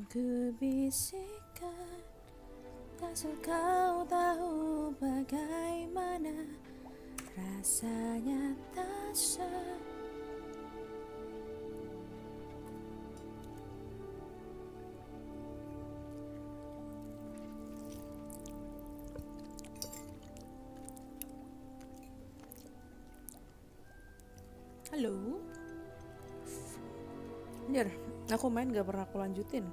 Ku bisikan, asal kau tahu bagaimana rasanya tak Halo. Anjir, aku main gak pernah aku lanjutin.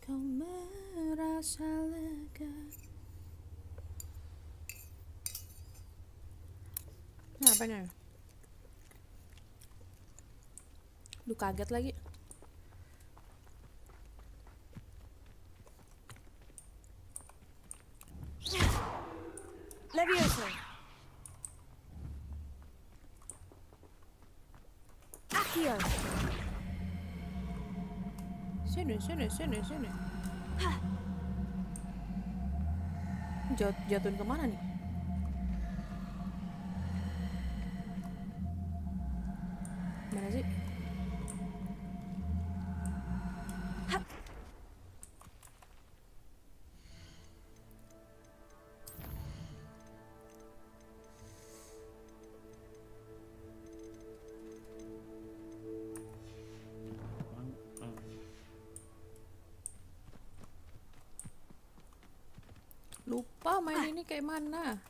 Kau merasa lega. Nah, apanya? Duh, kaget lagi. Leviosa. Accio. Sini. Jatuhin kemana nih? Mana sih? Lupa main ini kayak mana.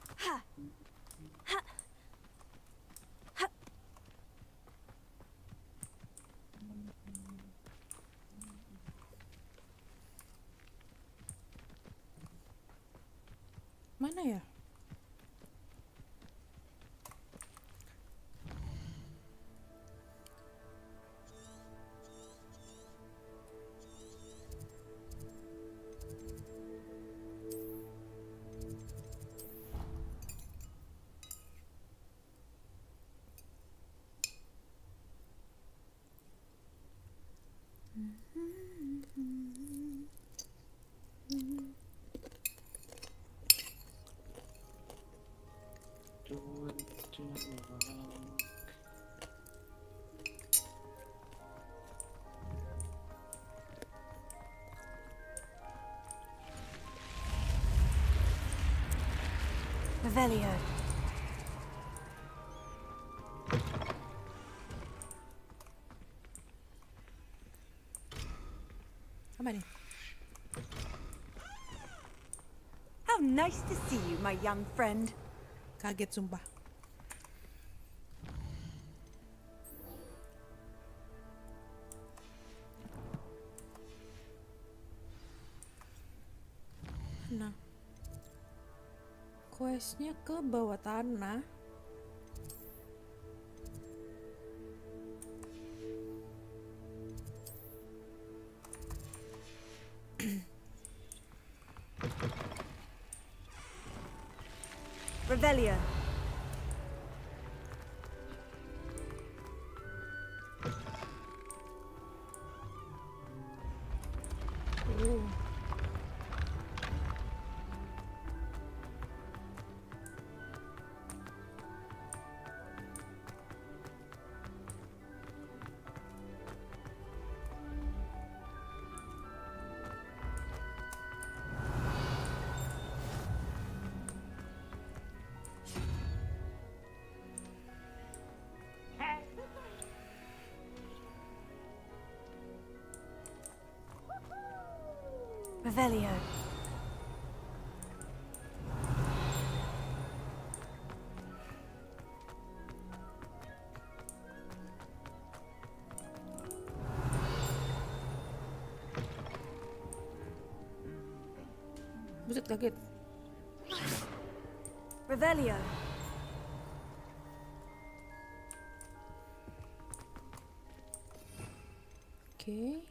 Mana ya? Revelio. Apa nih? How nice to see you, my young friend. Kaget sumpah. Nah, questnya ke bawah tanah. Revelio. Revelio. Buset, kaget. Revelio. Oke.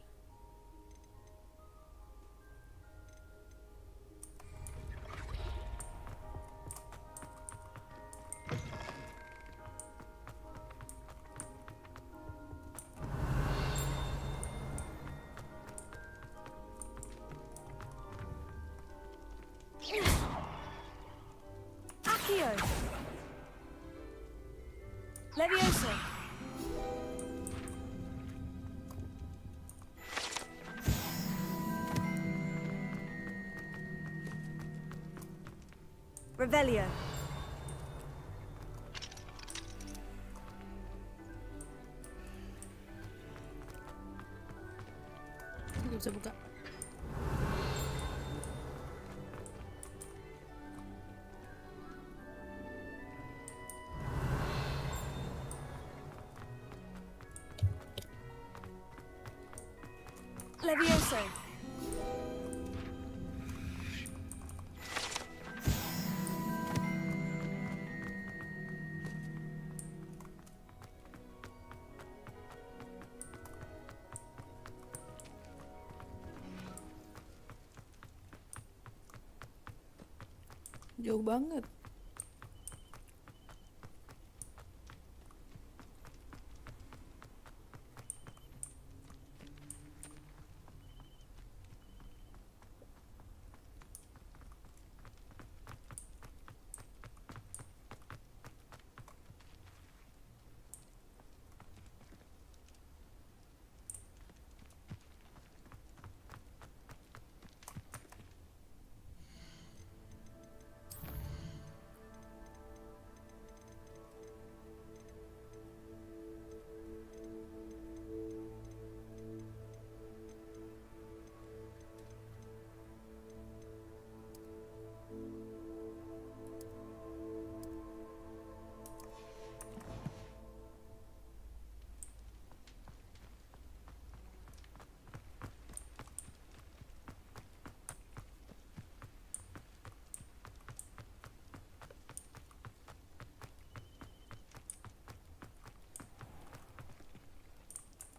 Levioso. Revelio. Nggak bisa buka. Levioso. Jauh banget.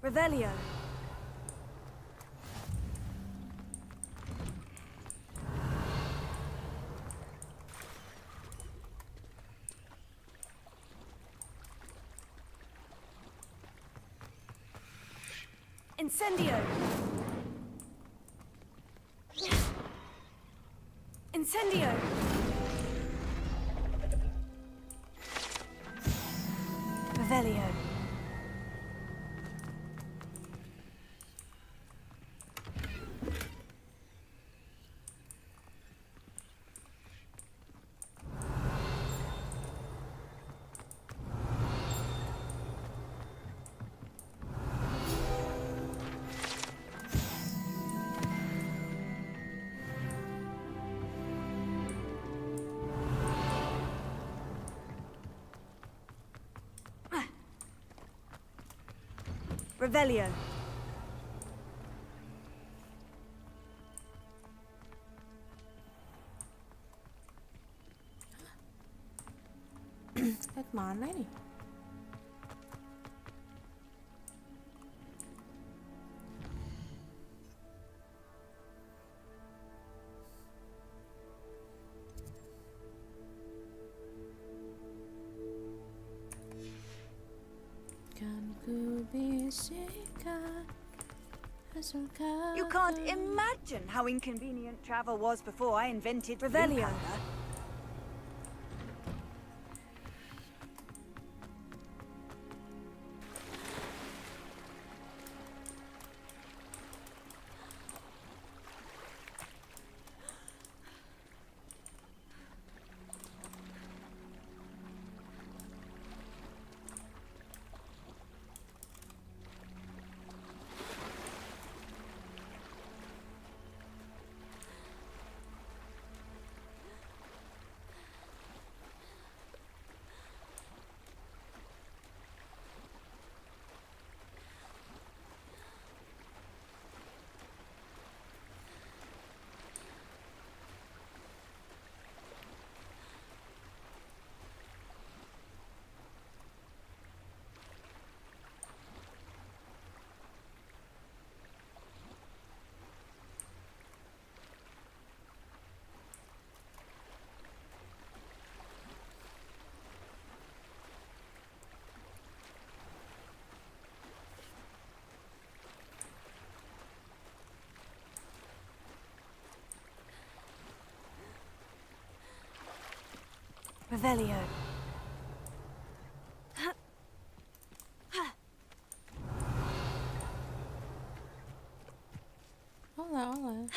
Revelio. Incendio. Incendio. Revelio. Revelio. Lihat mana ini? Kan ku bisikan hasil kata. You can't imagine how inconvenient travel was before I invented Revelio. Revelio. Oleh.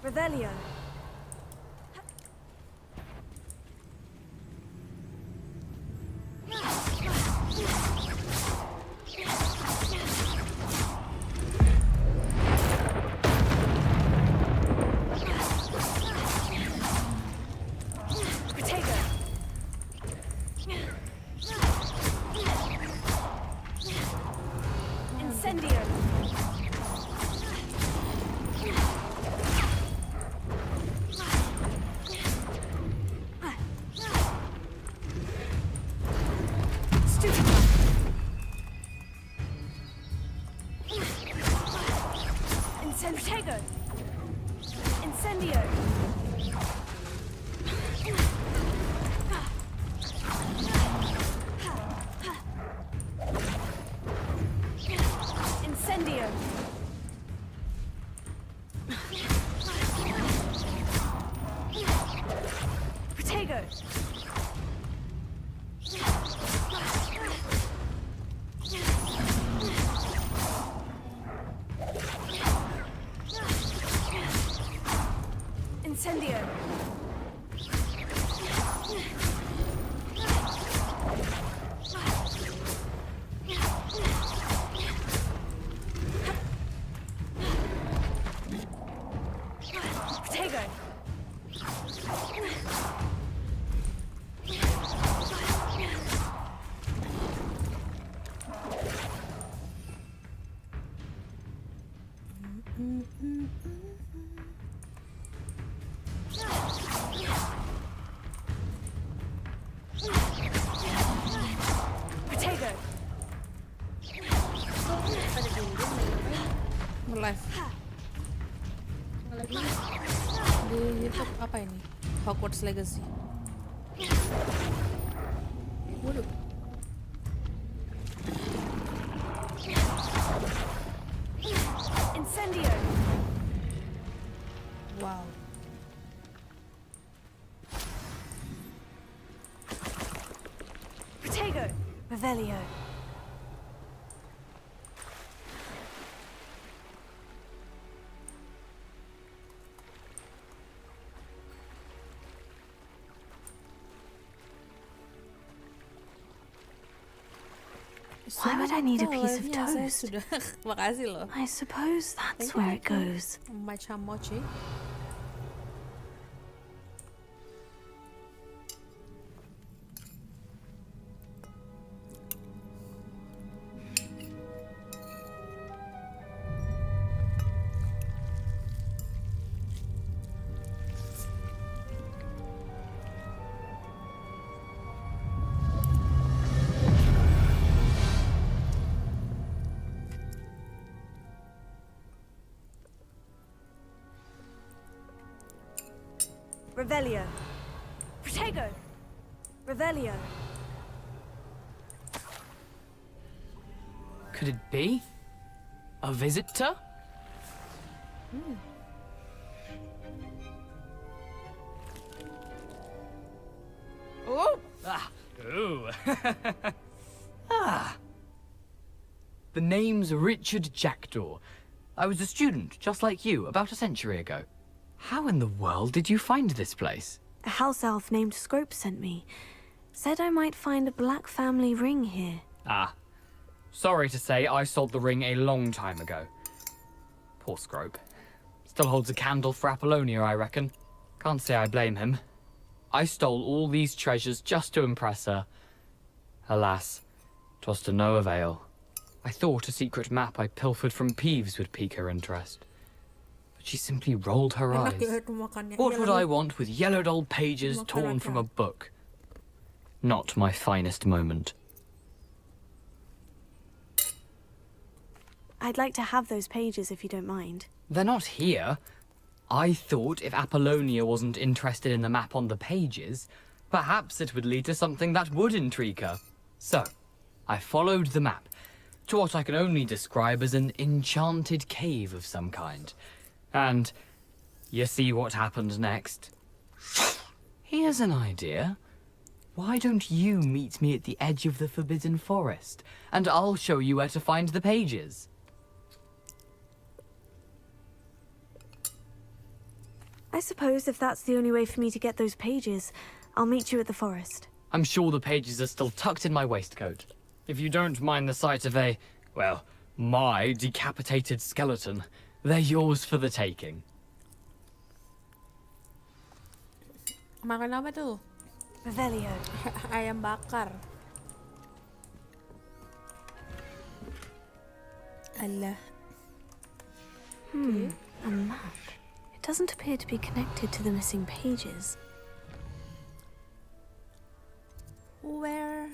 Revelio. Potato. Incendio. Potato. Incendio. Incendio. Potato. Incendio. Potato. Potato. Nge-live di YouTube apa ini? Hogwarts Legacy. Waduh. Incendio. Wow. Potato. Revelio. Why would I need a piece of Live-nya saya toast? sudah makasih loh. I suppose that's Thank you, where it thank you. goes. Macam mochi. Revelio. Potato. Revelio. Could it be? A visitor? The name's Richard Jackdaw. I was a student, just like you, about a century ago. How in the world did you find this place? A house elf named Scrope sent me. Said I might find a black family ring here. Ah. Sorry to say, I sold the ring a long time ago. Poor Scrope. Still holds a candle for Apollonia, I reckon. Can't say I blame him. I stole all these treasures just to impress her. Alas, 'twas to no avail. I thought a secret map I pilfered from Peeves would pique her interest. But she simply rolled her Enak eyes. ya itu makannya. What Iya would lagi. I want with yellowed old pages Makan torn aja. from a book? Not my finest moment. I'd like to have those pages if you don't mind. They're not here. I thought if Apollonia wasn't interested in the map on the pages, perhaps it would lead to something that would intrigue her. So, I followed the map to what I can only describe as an enchanted cave of some kind. And you see what happened next? Here's an idea. Why don't you meet me at the edge of the Forbidden Forest, and I'll show you where to find the pages. I suppose if that's the only way for me to get those pages, I'll meet you at the forest. I'm sure the pages are still tucked in my waistcoat. If you don't mind the sight of a, well, my decapitated skeleton, they're yours for the taking. Makan apa tuh? Revelio. Ayam bakar. Alah. A map. It doesn't appear to be connected to the missing pages. Where?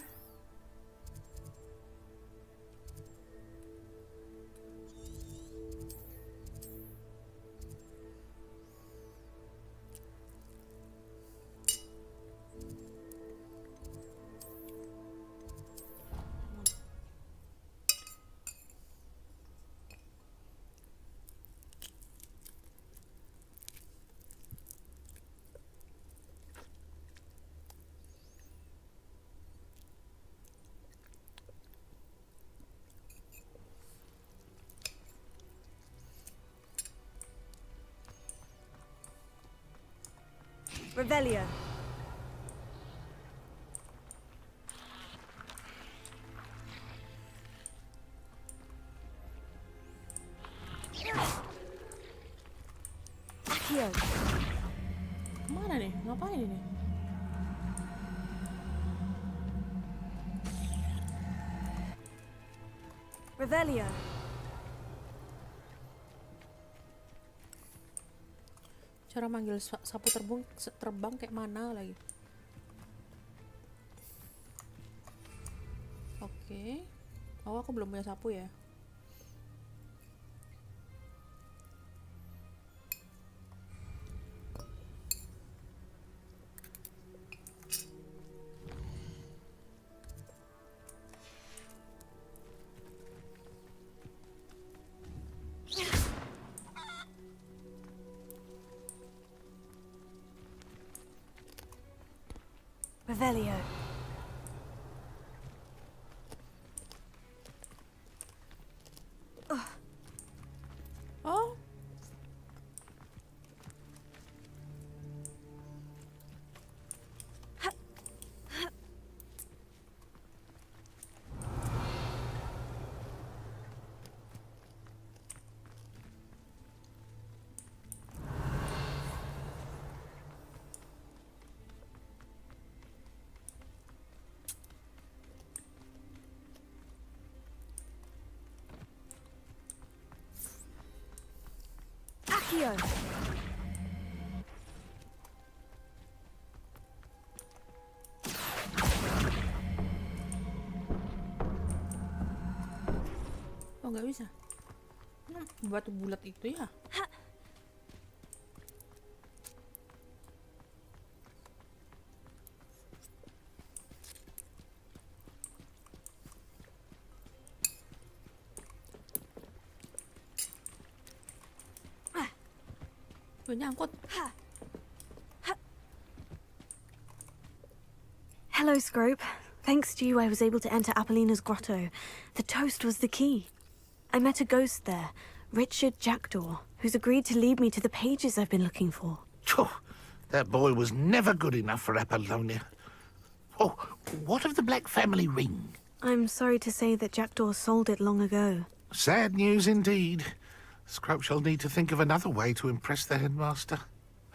Revelio. Accio. Mana nih? Ngapain ini? Revelio. Cara manggil sapu terbang kayak mana lagi? Oke. Oh, aku belum punya sapu ya. Revelio. Oh, Accio. oh nggak bisa. Batu bulat itu ya. Tuh, nyangkut. Hello, Scrope. Thanks to you, I was able to enter Apollina's grotto. The toast was the key. I met a ghost there, Richard Jackdaw, who's agreed to lead me to the pages I've been looking for. Phew, that boy was never good enough for Apollonia. Oh, what of the Black family ring? I'm sorry to say that Jackdaw sold it long ago. Sad news indeed. Scrope shall need to think of another way to impress the headmaster.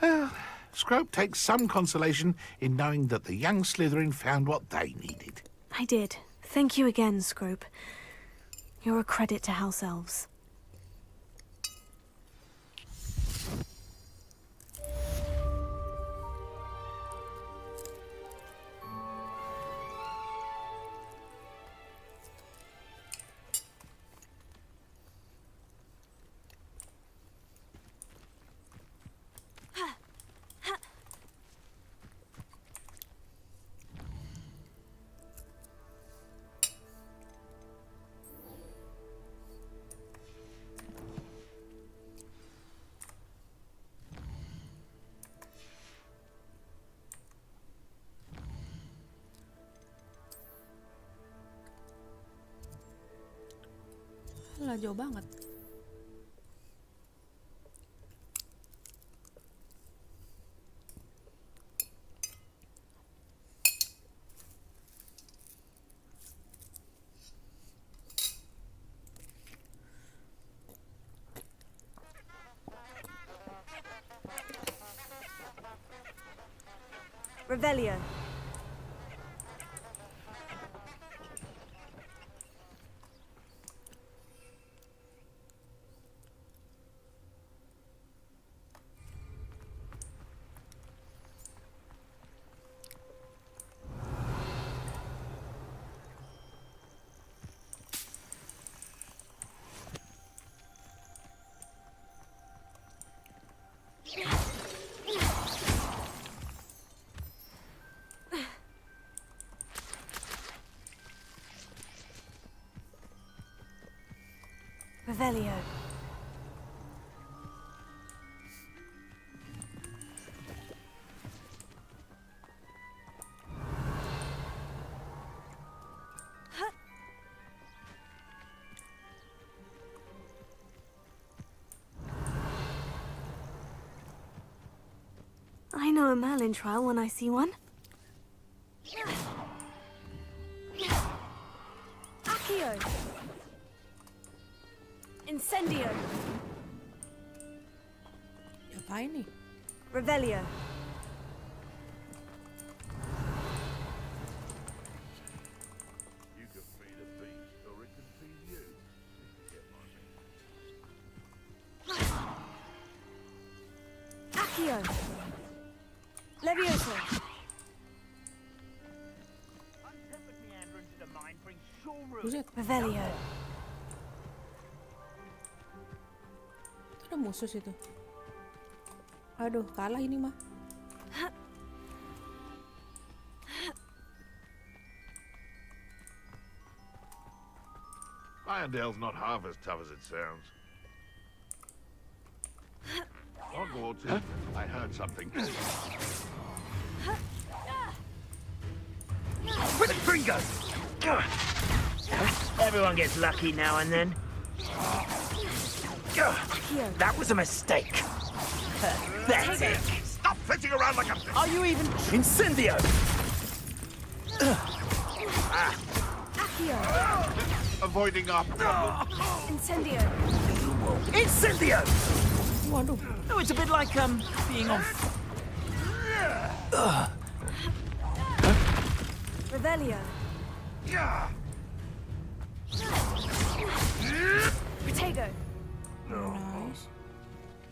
Well, Scrope takes some consolation in knowing that the young Slytherin found what they needed. I did. Thank you again, Scrope. You're a credit to House Elves. Lah, jauh banget. Revelio. Revelio. I know a Merlin trial when I see one. Accio. Incendio. Ngapain nih? Revelio. You can feed a beast, or it can feed you. If you get my meaning. Accio. Levioso. Untempered meandering to the mind brings sure ruin. Buset, Revelio. ada musuh situ. Aduh, kalah ini mah. Irondale's not half as tough as it sounds. Hogwarts, I heard something. With a Gringo! Everyone gets lucky now and then. That was a mistake. Pathetic. Stop flitting around like a... Are you even... Incendio! Accio. Avoiding our problem. Incendio. Incendio! Waduh, Oh, it's a bit like, being on... Revelio. Protego. nice.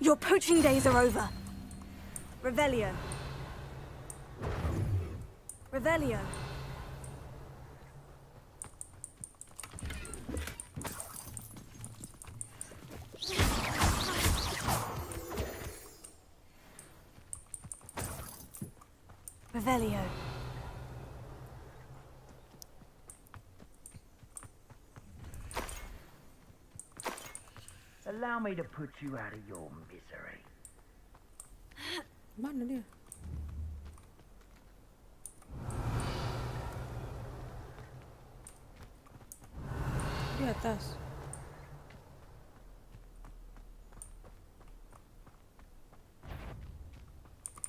Your poaching days are over. Revelio. Revelio. Revelio. Allow me to put you out of your misery. Mana dia? Tas.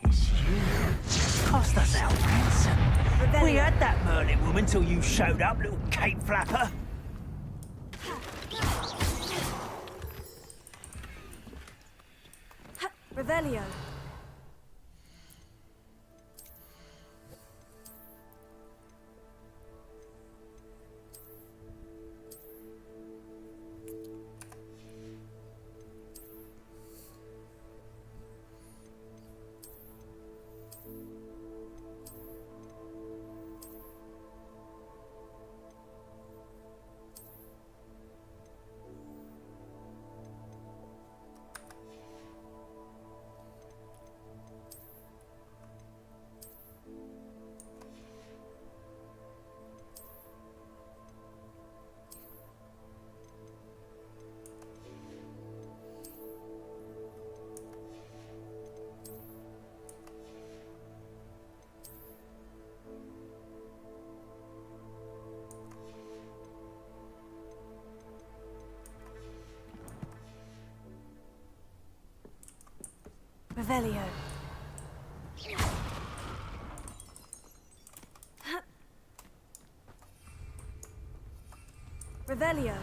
It's you. Cost us our ransom. We had that Merlin woman till you showed up, little cape flapper. Revelio. Revelio. Revelio.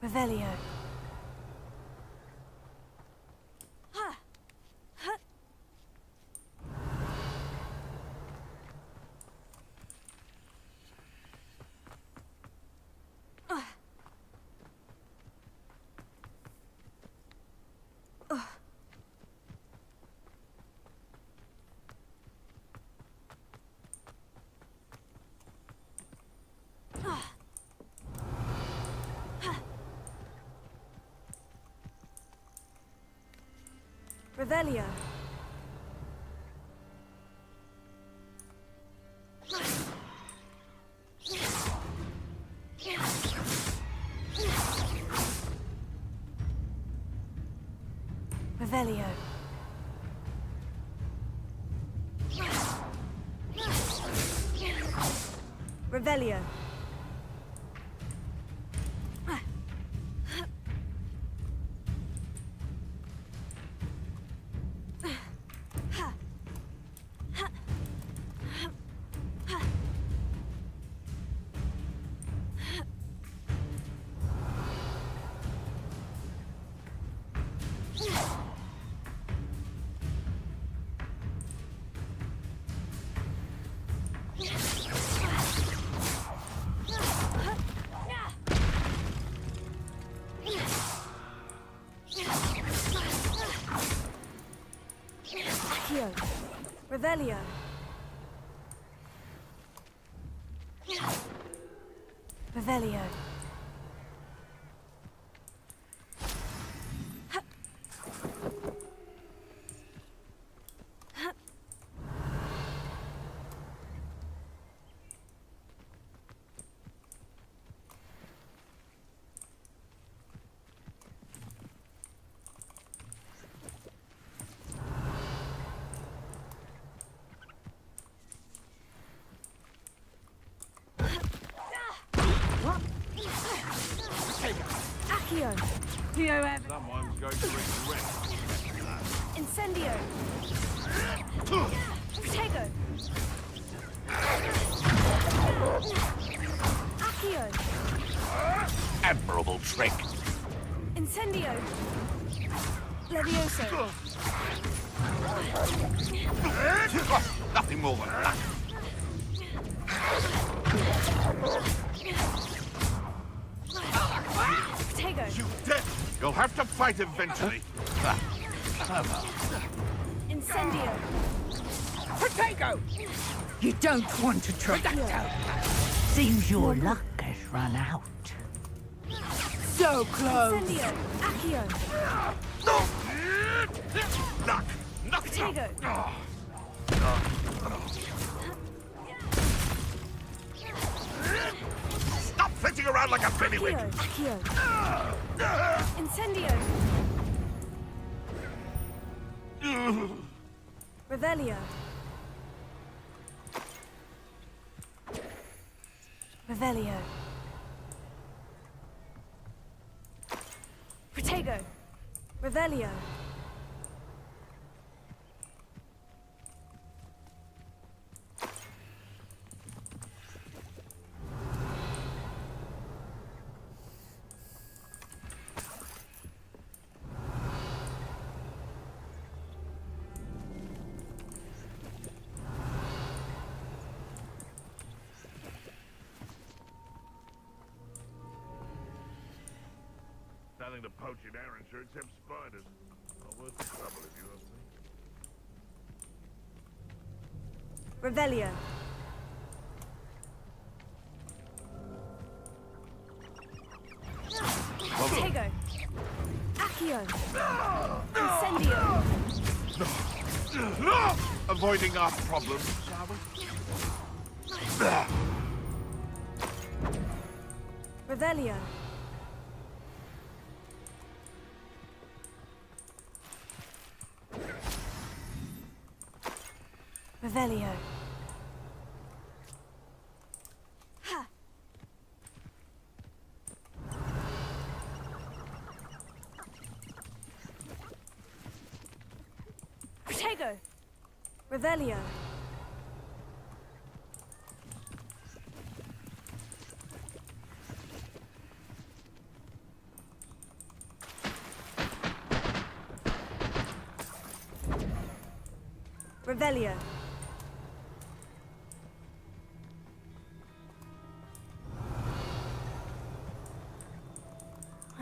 Revelio. Revelio. Revelio. Revelio. Revelio. Revelio. Someone's going to resurrect. Incendio. Protego. Accio. Admirable trick. Incendio. Incendio! Levioso! Nothing more than that. Protego! You dead! You'll have to fight eventually. Incendio! Protego! You don't want to try that out. Seems your luck has run out. So close! Incendio! Accio! Knock! Knock! Protego! Stop flitting around like a pennywig! Accio! Incendio! Revelio! Revelio! Protego! Revelio! Nothing to poach in Arrowshire except spiders. Not worth the trouble if you ask me. Revelio! Protego! Accio! Incendio! Avoiding our problems, shall we? Revelio! Revelio! Ha! Protego! Revelio! Revelio!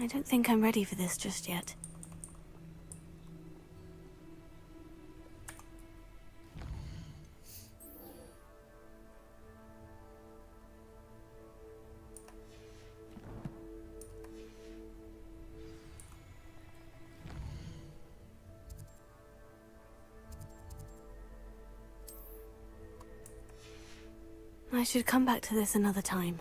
I don't think I'm ready for this just yet. I should come back to this another time.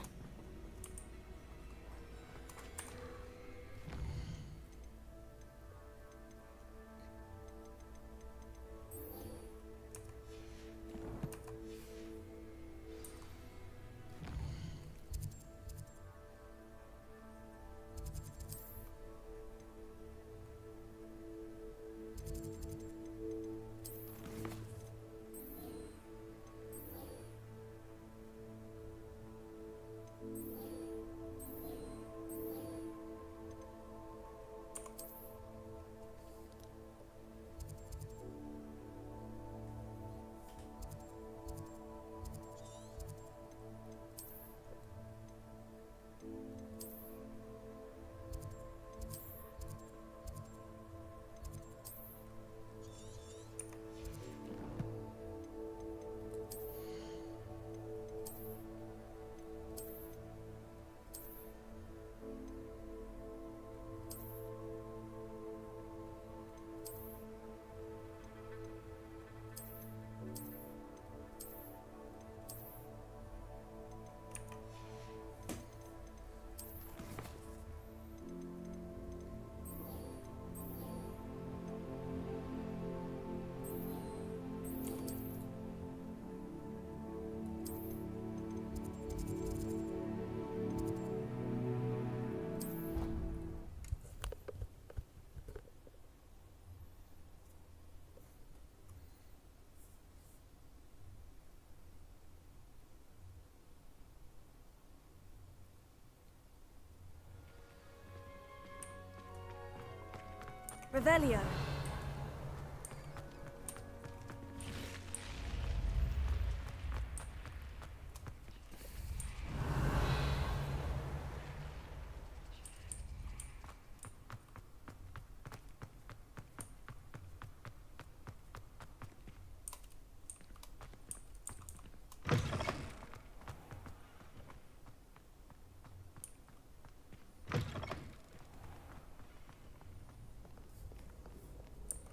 Revelio.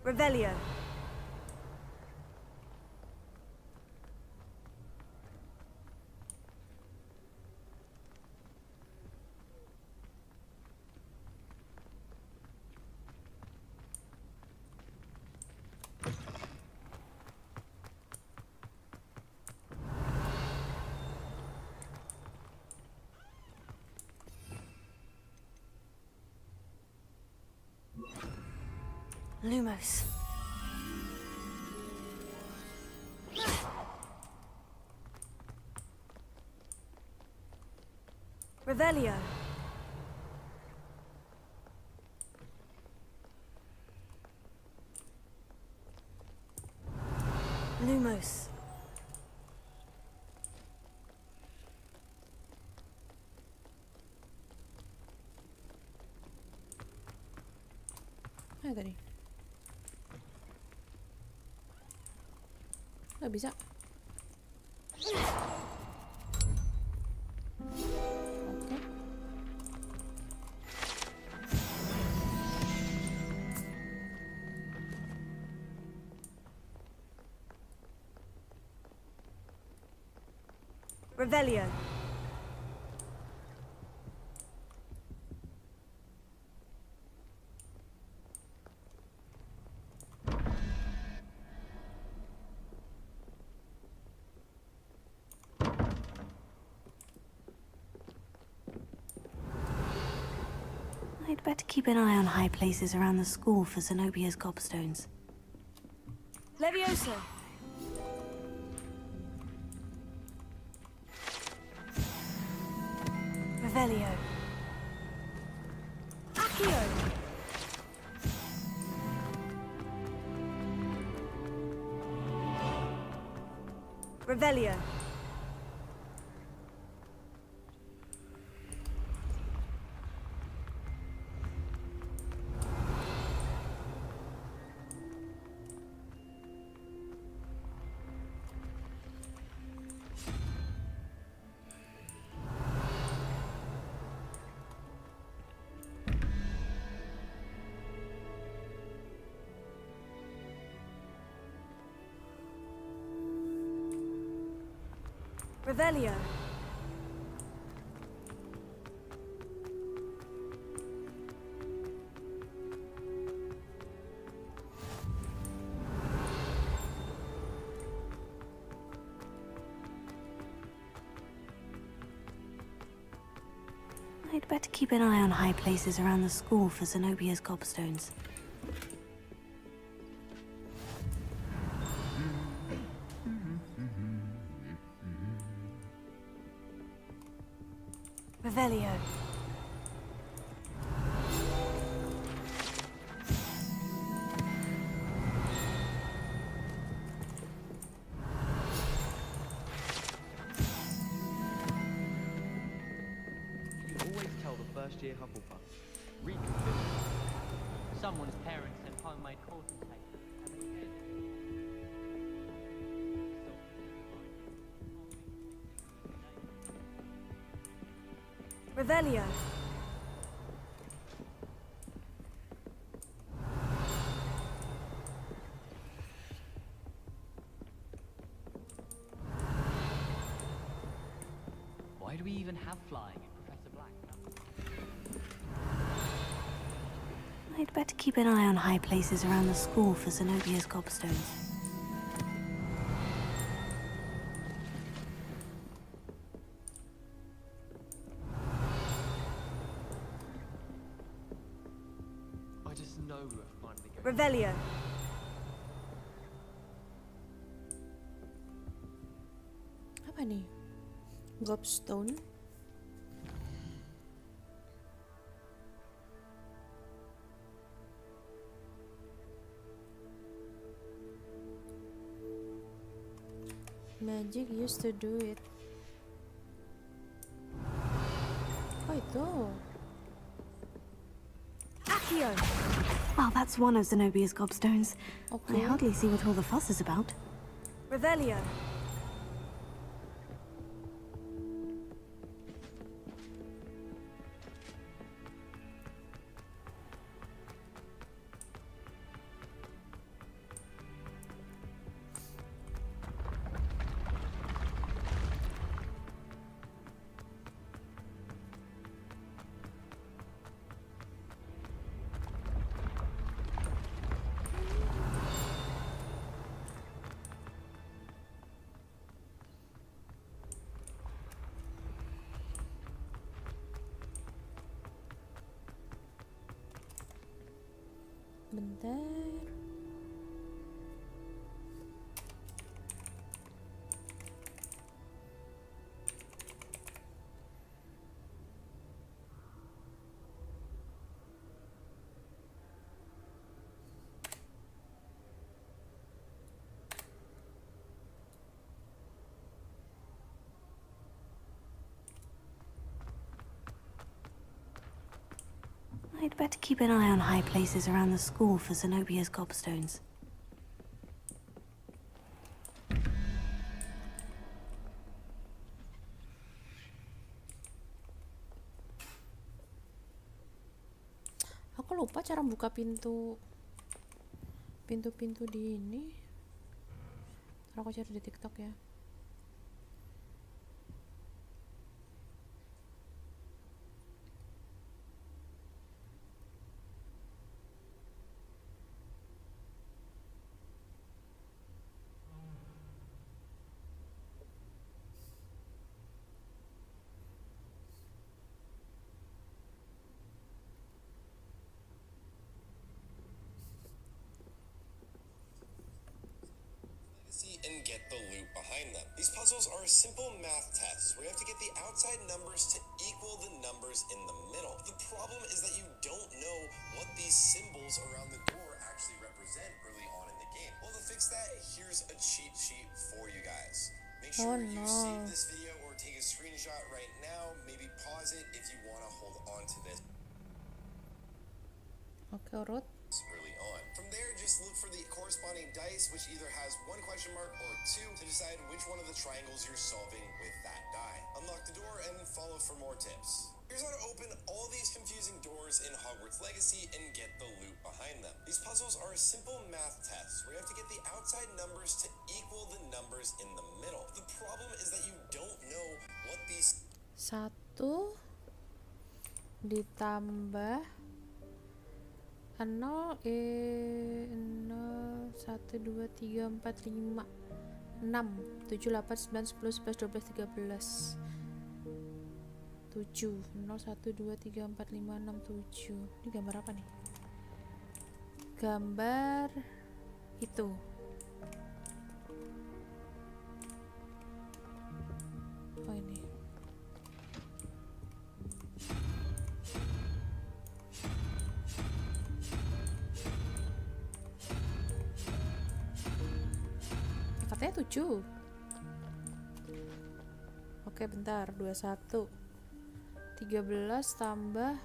Revelio. Lumos. Revelio. Lumos. Tadi. Nggak bisa. Oke. Revelio. I'd better keep an eye on high places around the school for Zenobia's gobstones. Levioso. Revelio. Accio. Revelio. Revelio. I'd better keep an eye on high places around the school for Zenobia's gobstones. Revelio. You always tell the first-year Hufflepuff. Reconfigure. Someone's parents sent homemade cauldron tape. Revelio. Why do we even have flying in Professor Black? I'd better keep an eye on high places around the school for Zenobia's gobstones. I just know we're finally going. Revelio. Apa nih? Gobstone. Magic used to do it. Oh itu. Accio! Well, that's one of Zenobia's gobstones. Oke. I hardly see what all the fuss is about. Revelio. Bentar. I'd better keep an eye on high places around the school for Zenobia's gobstones. Aku lupa cara buka pintu-pintu di ini. Ntar aku cari di TikTok ya. And get the loot behind them. These puzzles are a simple math test where you have to get the outside numbers to equal the numbers in the middle. The problem is that you don't know what these symbols around the door actually represent early on in the game. Well, to fix that, here's a cheat sheet for you guys. Make sure you save this video or take a screenshot right now. Maybe pause it if you want to hold on to this Oke, urut. early on. From there, just look for the corresponding dice, which either has one question mark or two, to decide which one of the triangles you're solving with that die. Unlock the door and follow for more tips. Here's how to open all these confusing doors in Hogwarts Legacy and get the loot behind them. These puzzles are a simple math test where you have to get the outside numbers to equal the numbers in the middle. The problem is that you don't know what these 1 ditambah 0 0 1 2 3 4 5 6 7 8 9 10 11 12 13 14 7 0 1 2 3 4 5 6 7. Ini gambar apa nih? Gambar itu. Oh ini. Katanya 7. Oke, bentar. 21 13 tambah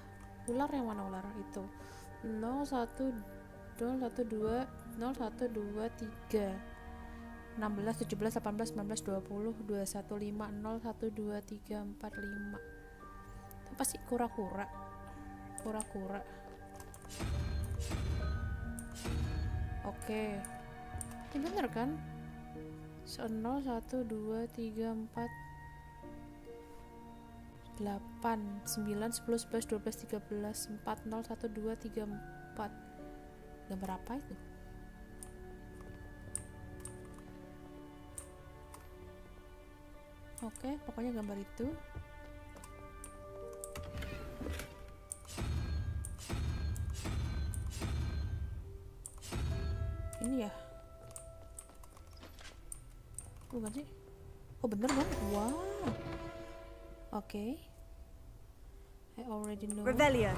ular, yang mana ular itu? 0 1 0 1 2 0 1 2 3 16 17 18 19 20 21 5 0 1 2 3 4 5. Itu pasti kura-kura. Oke. Ini bener kan? 0 1 2 3 4 8 9 10 11 12 13 4 0 1 2 3 4. Gambar apa itu? Oke, pokoknya gambar itu. Ini ya. Bukan sih? Oh bener kan? Wow. Oke. I already know. Revelio.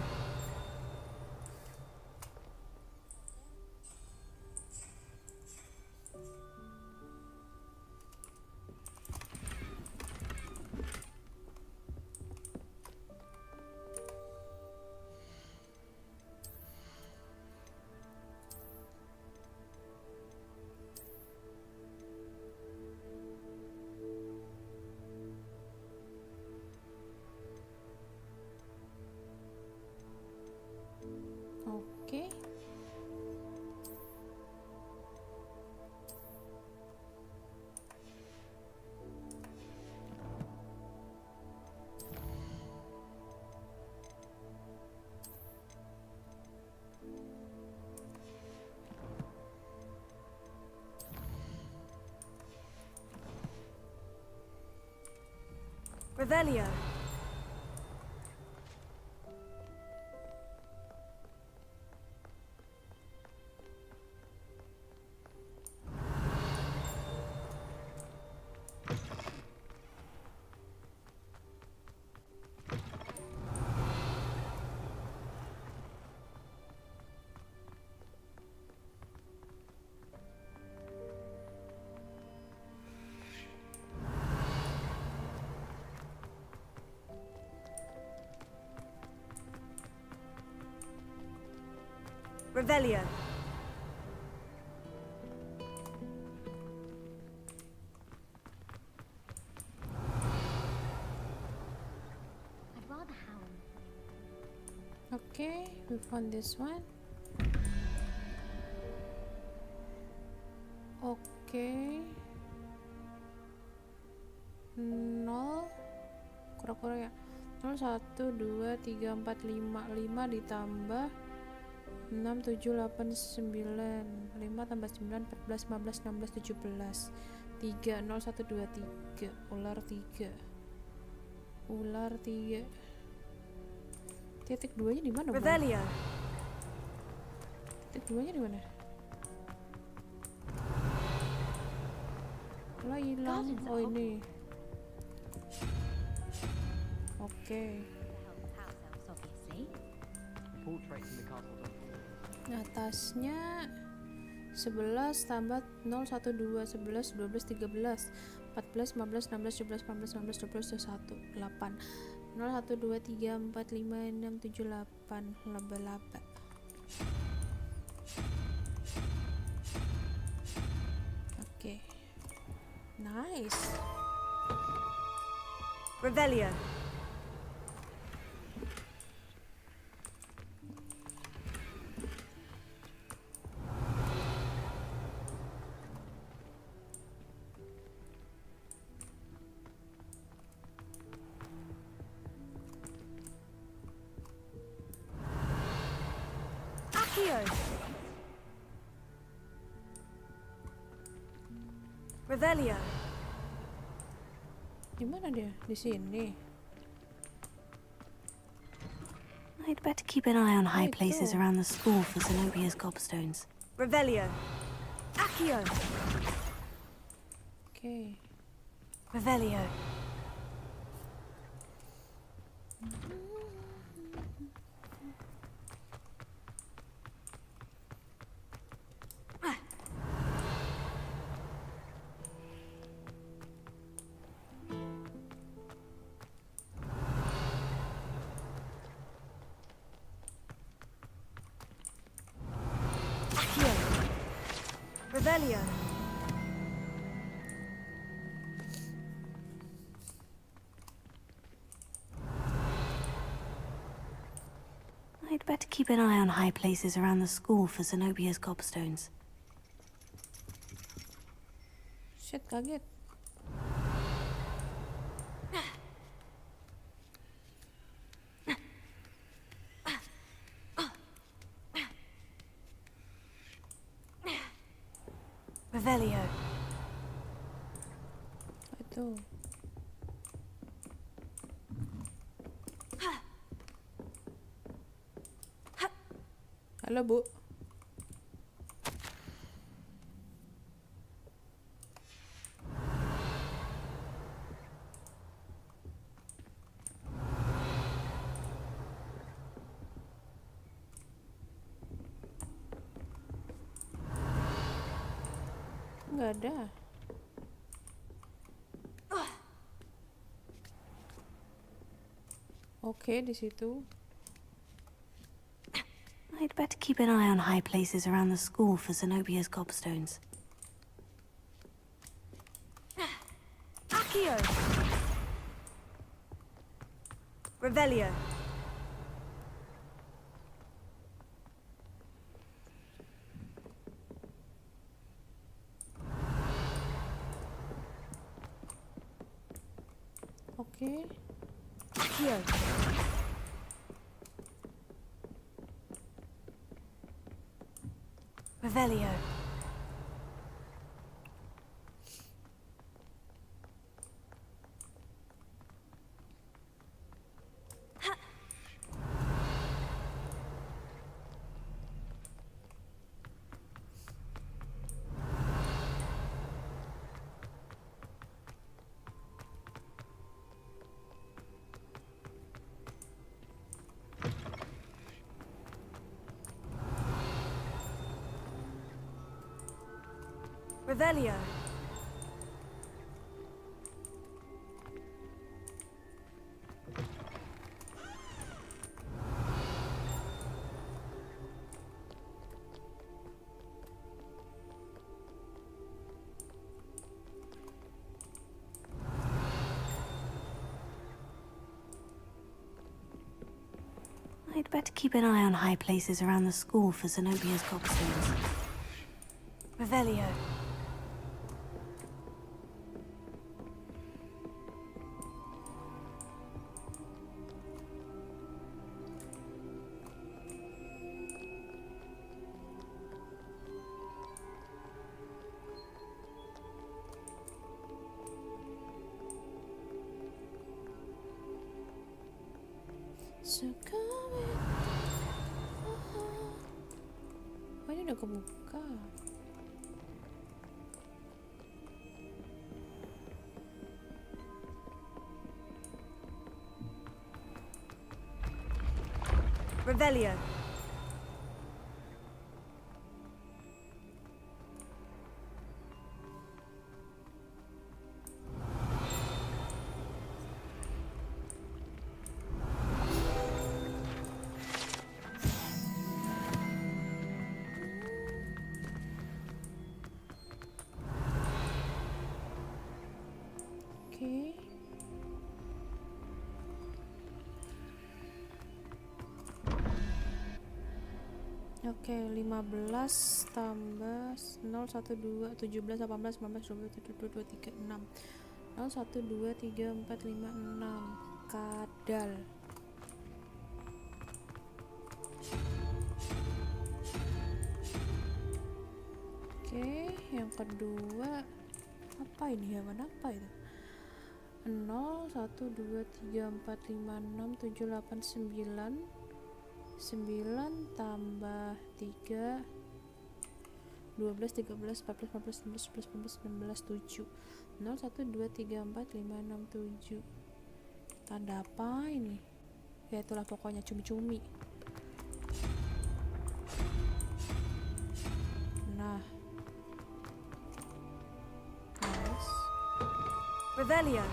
Revelio. Revelio. I'd rather howl. Okay, we found this one. Okay. 0 kura-kura ya. 0 1 2 3 4 5 5 ditambah 6 7 8 9 5 tambah 9 14 15 16 17 3 0 1 2 3 ular 3 ular 3 titik 2 nya di mana, Bang? Revelio. Titik 2 nya di mana? Lah hilang. Oh ini. Oke. Obviously. Portraits in the castle don't Atasnya 11 tambah 0 1 2 11 12 13 14 15 16 17 18 19 20 21 8 0 1 2 3 4 5 6 7 8 laba-laba. Oke. Nice. Revelio. Accio. Revelio. Di mana dia? Di sini. I'd better keep an eye on high Right, places cool. around the school for Zenobia's gobstones. Revelio. Accio. Oke. Revelio. Accio. Revelio. I'd better keep an eye on high places around the school for Zenobia's gobstones. Shit, kaget. Revelio. Itu. Halo, Bu. Nggak ada. Oke, di situ. I'd better keep an eye on high places around the school for Zenobia's gobstones. Accio. Revelio. Oke. Accio. Revelio. Revelio. I'd better keep an eye on high places around the school for Zenobia's gobstones. Revelio. So coming. Oh, ini udah kebuka. Revelio. Oke. Oke, 15 tambah 0, 1, 2, 17, 18, 19, 20, 21, 22, 23, 6. 0, 1, 2, 3, 4, 5, 6. Kadal. Oke, yang kedua apa ini, hewan apa itu? 0, 1, 2, 3, 4, 5, 6, 7, 8, 9. 9 tambah 3 12, 13, 14, 15, 16, 17, 18, 19, 7. 0, 1, 2, 3, 4, 5, 6, 7. Tanda apa ini? Ya itulah pokoknya cumi-cumi. Nah, nice. Revelio.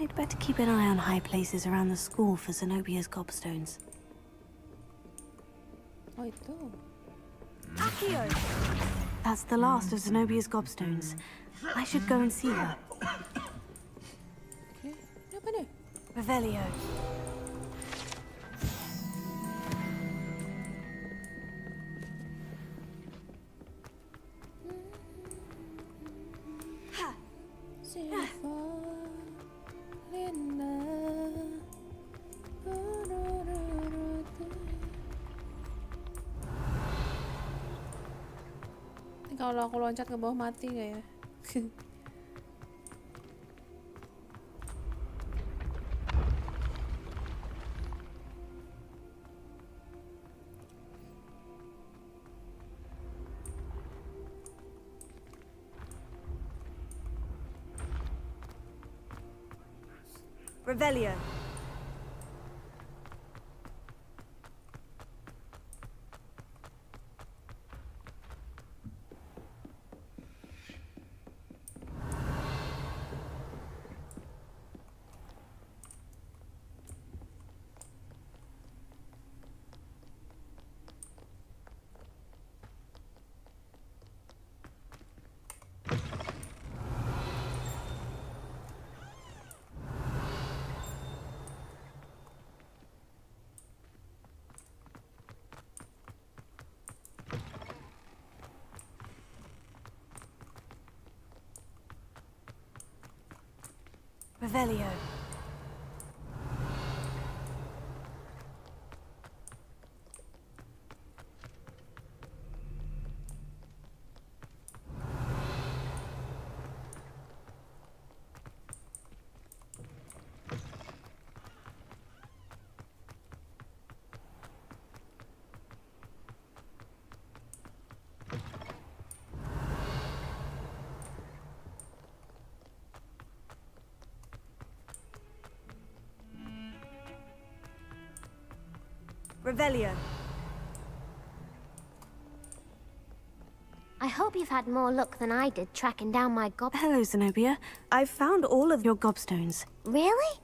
I'd better keep an eye on high places around the school for Zenobia's gobstones. Oh itu. Accio! That's the last of Zenobia's gobstones. I should go and see her. Oke, ini apa deh? Revelio. Kalau aku loncat ke bawah mati nggak ya? Revelio. Revelio. Revelio. I hope you've had more luck than I did tracking down my gob. Hello, Zenobia. I've found all of your gobstones. Really?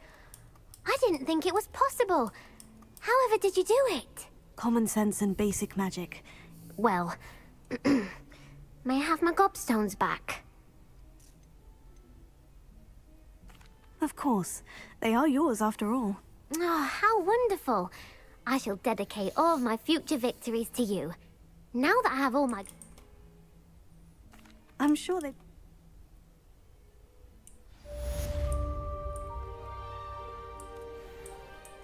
I didn't think it was possible. However did you do it? Common sense and basic magic. Well, may I have my gobstones back? Of course. They are yours after all. Oh, how wonderful. I shall dedicate all of my future victories to you. Now that I have all my... I'm sure they...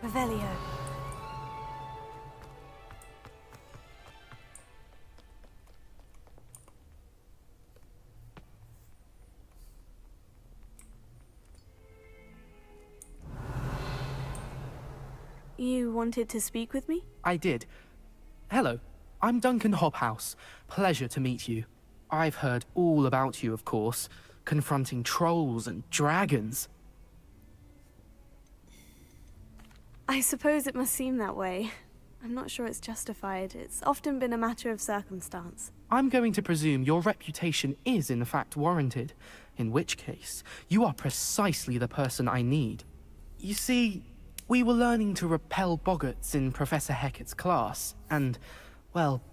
Revelio. You wanted to speak with me? I did. Hello, I'm Duncan Hobhouse. Pleasure to meet you. I've heard all about you, of course, confronting trolls and dragons. I suppose it must seem that way. I'm not sure it's justified. It's often been a matter of circumstance. I'm going to presume your reputation is in fact warranted, in which case, you are precisely the person I need. You see, we were learning to repel boggarts in Professor Hecat's class, and, well,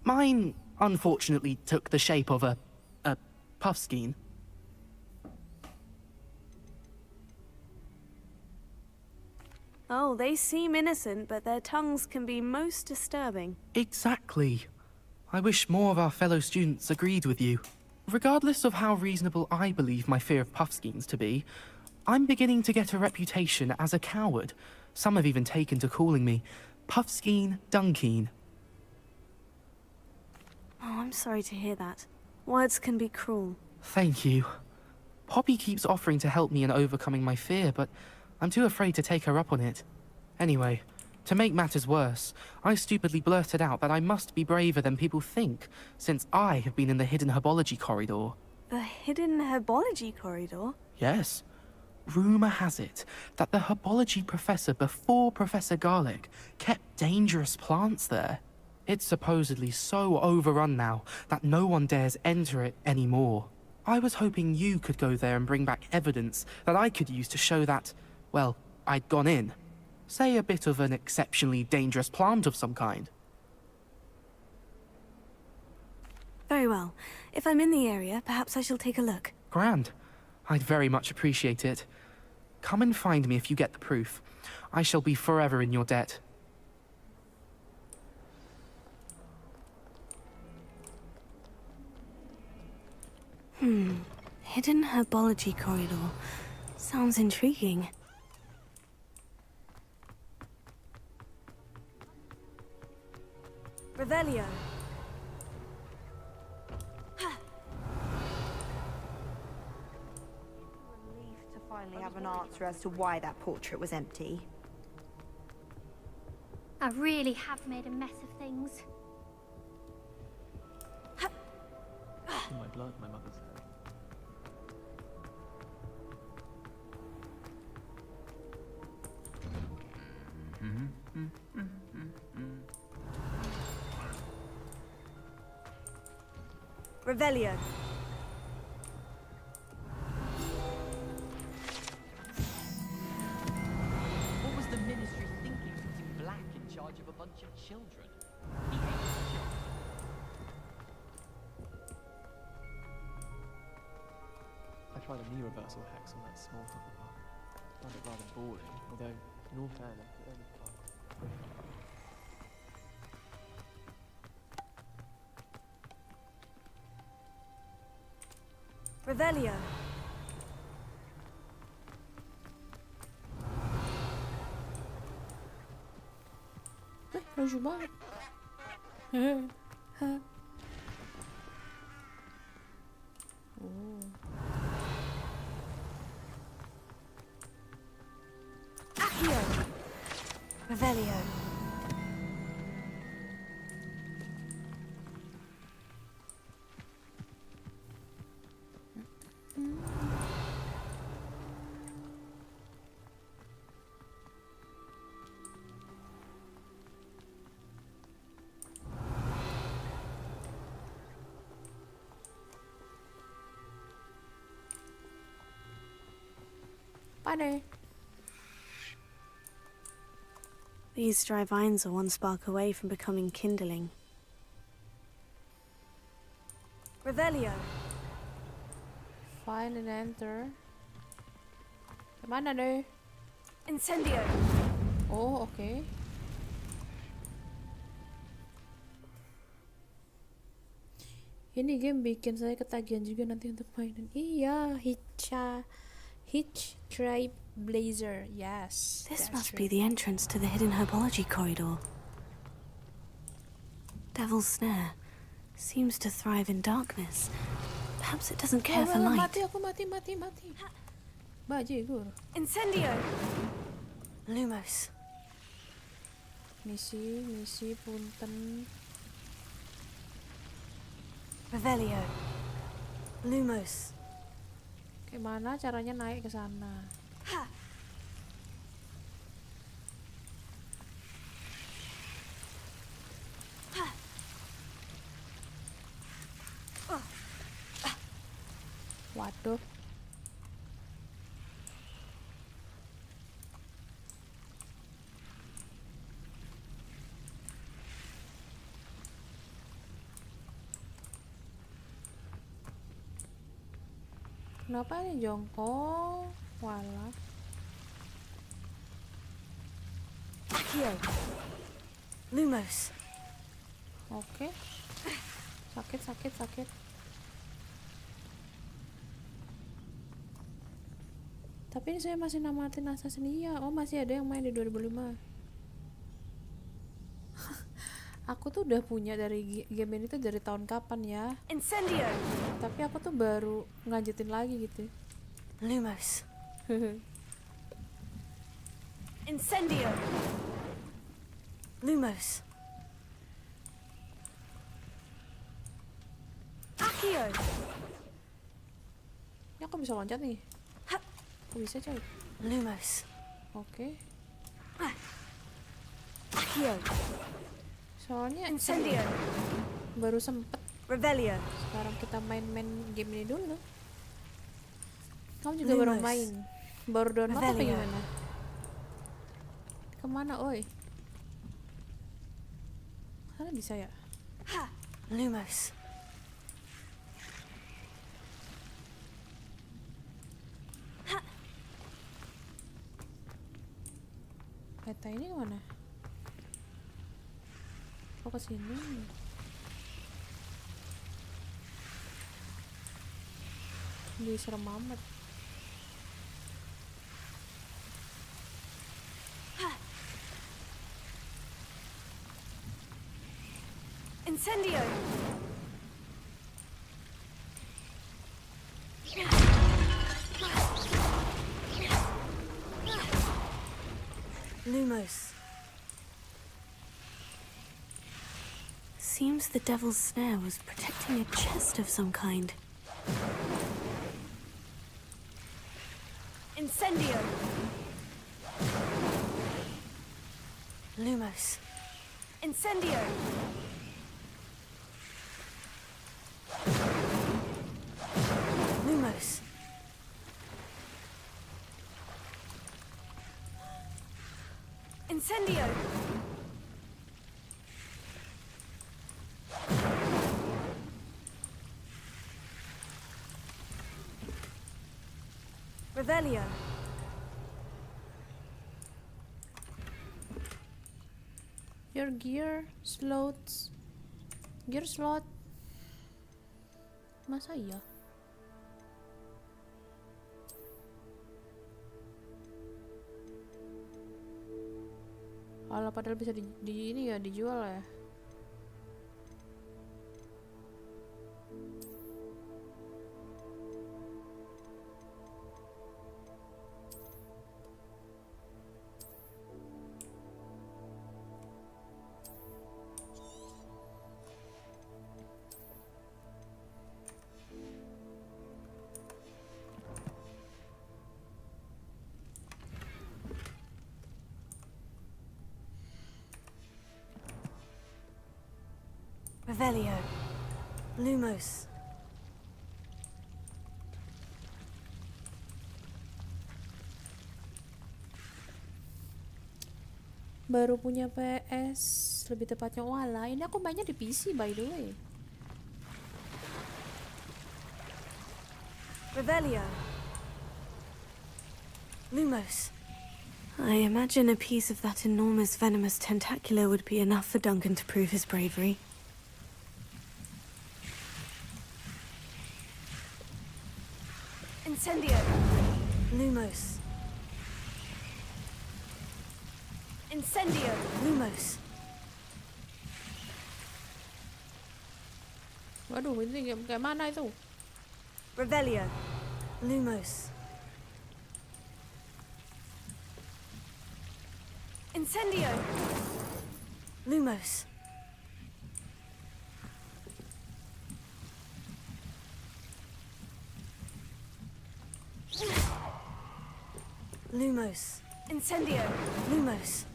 mine unfortunately took the shape of a puffskein. Oh, they seem innocent, but their tongues can be most disturbing. Exactly. I wish more of our fellow students agreed with you. Regardless of how reasonable I believe my fear of puffskeins to be, I'm beginning to get a reputation as a coward. Some have even taken to calling me Puffskeen Dunkeen. Oh, I'm sorry to hear that. Words can be cruel. Thank you. Poppy keeps offering to help me in overcoming my fear, but I'm too afraid to take her up on it. Anyway, to make matters worse, I stupidly blurted out that I must be braver than people think, since I have been in the hidden herbology corridor. The hidden herbology corridor? Yes. Rumour has it that the herbology professor before Professor Garlic kept dangerous plants there. It's supposedly so overrun now that no one dares enter it anymore. I was hoping you could go there and bring back evidence that I could use to show that, well, I'd gone in. Say a bit of an exceptionally dangerous plant of some kind. Very well. If I'm in the area, perhaps I shall take a look. Grand. I'd very much appreciate it. Come and find me if you get the proof. I shall be forever in your debt. Hidden herbology corridor. Sounds intriguing. Revelio. Relieved to finally have an answer as to why that portrait was empty. I really have made a mess of things. In my blood, my mother said. Revelio. What was the ministry thinking putting Black in charge of a bunch of children? He hates children. I tried a knee reversal hex on that small Hufflepuff. Found it rather boring, although, in all fairness, it only passed. Revelio. Rajumar. Accio. Revelio. Apa nih? These dry vines are one spark away from becoming kindling. Revelio. Find and enter. Kemana nih? Incendio. Oh, oke. Ini game bikin saya ketagihan juga nanti untuk mainan. Iya, Hitch Tribe Blazer. Yes. This that's must right. be the entrance to the hidden herbology corridor. Devil's Snare seems to thrive in darkness. Perhaps it doesn't care for light. Mati, aku mati. Bajigur. Incendio. Lumos. Misi, punten. Revelio. Lumos. Gimana caranya naik ke sana? Waduh. Kenapa ini jongkok? Walah. Accio. Lumos. Oke. Sakit. Tapi ini saya masih namatin Assassin. Iya. Oh, masih ada yang main di 2005. Aku tuh udah punya dari game ini tuh dari tahun kapan ya? Incendio. Tapi aku tuh baru ngelanjutin lagi gitu. Lumos. Incendio. Lumos. Accio. Ini aku bisa loncat nih. Aku bisa coy. Lumos. Oke. Accio. Soalnya Incendio. baru sempet. Revelio. Sekarang kita main-main game ini dulu. Kamu juga baru Lumos. main. Baru download apa Revelio. gimana? Kemana oi? Sana bisa ya? Lumos. Peta ini kemana? Oh, ke sini. Di serem amat. Incendio. Lumos. Seems the Devil's Snare was protecting a chest of some kind. Incendio. Lumos. Incendio. Lumos. Incendio. Revelio. Your gear slots. Gear slot. Masa iya? Alah, padahal bisa di ini ya, dijual ya. Revelio. Lumos. baru punya PS, lebih tepatnya wala. Ini aku mainnya di PC by the way. Revelio. Lumos. I imagine a piece of that enormous venomous tentacular would be enough for Duncan to prove his bravery. Incendio. Lumos. Incendio. Lumos. Waduh, ini kayak mana itu? Revelio. Lumos. Incendio. Lumos. Lumos. Incendio. Lumos.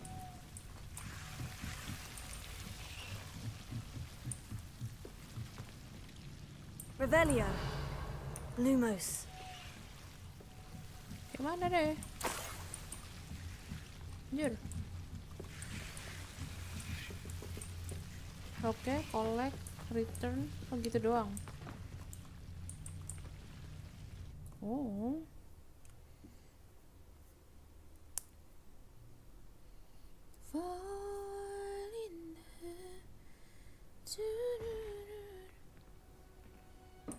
Revelio. Lumos. Gimana deh? Anjir. Oke, collect, return, oh gitu doang. Oh.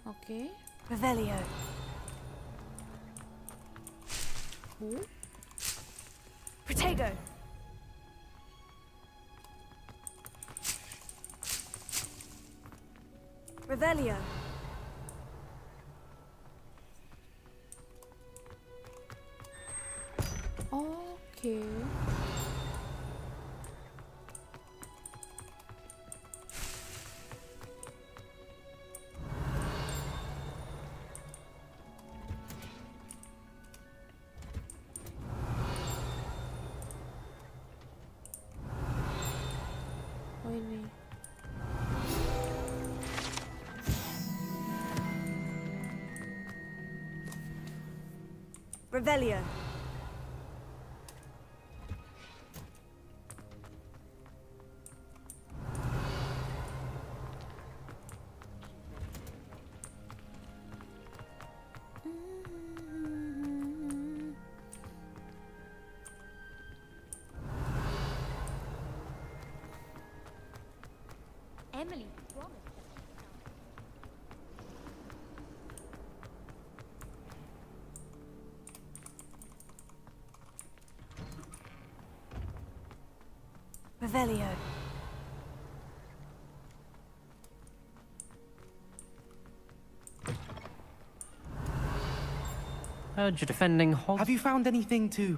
Oke. Revelio. Protego. Revelio. Oke. Oh ini. Revelio. Emily, Revelio. Heard you're defending Hog. Have you found anything to,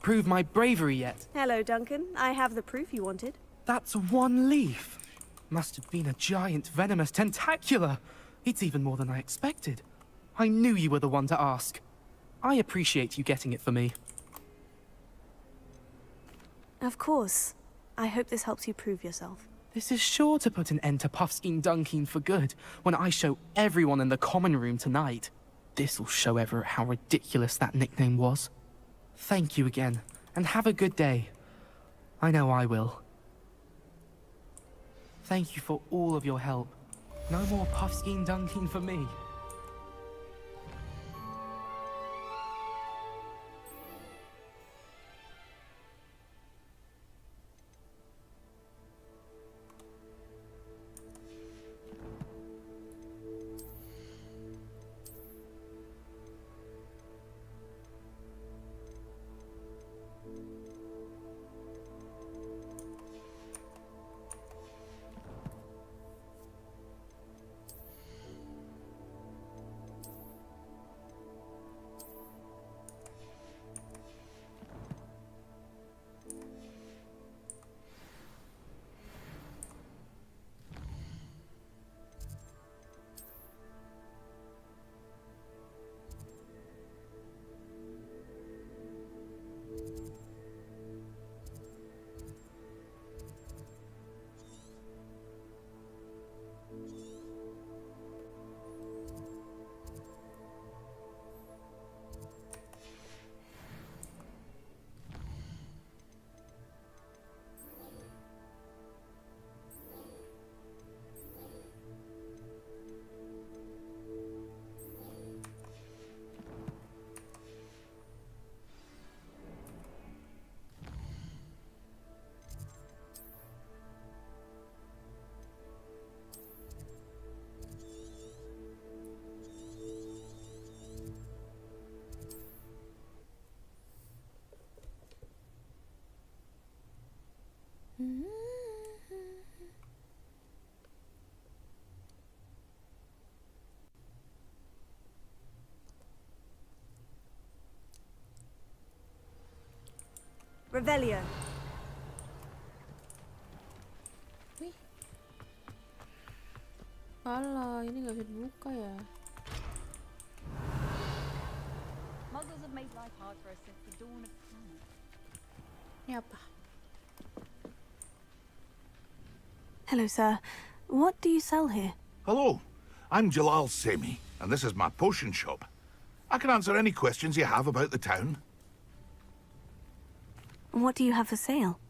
prove my bravery yet? Hello, Duncan. I have the proof you wanted. That's one leaf. Must have been a giant venomous tentacula. It's even more than I expected. I knew you were the one to ask. I appreciate you getting it for me. Of course. I hope this helps you prove yourself. This is sure to put an end to Puffskein Dunkin for good when I show everyone in the common room tonight. This'll show Everett how ridiculous that nickname was. Thank you again, and have a good day. I know I will. Thank you for all of your help. No more Puffskein Dunkin for me. Revelio. Wih. Alah, ini nggak bisa dibuka ya. Muggles have made life hard for us since the dawn of time. Ini apa? Hello, sir. What do you sell here? Hello, I'm Jalal Semi, and this is my potion shop. I can answer any questions you have about the town. What do you have for sale?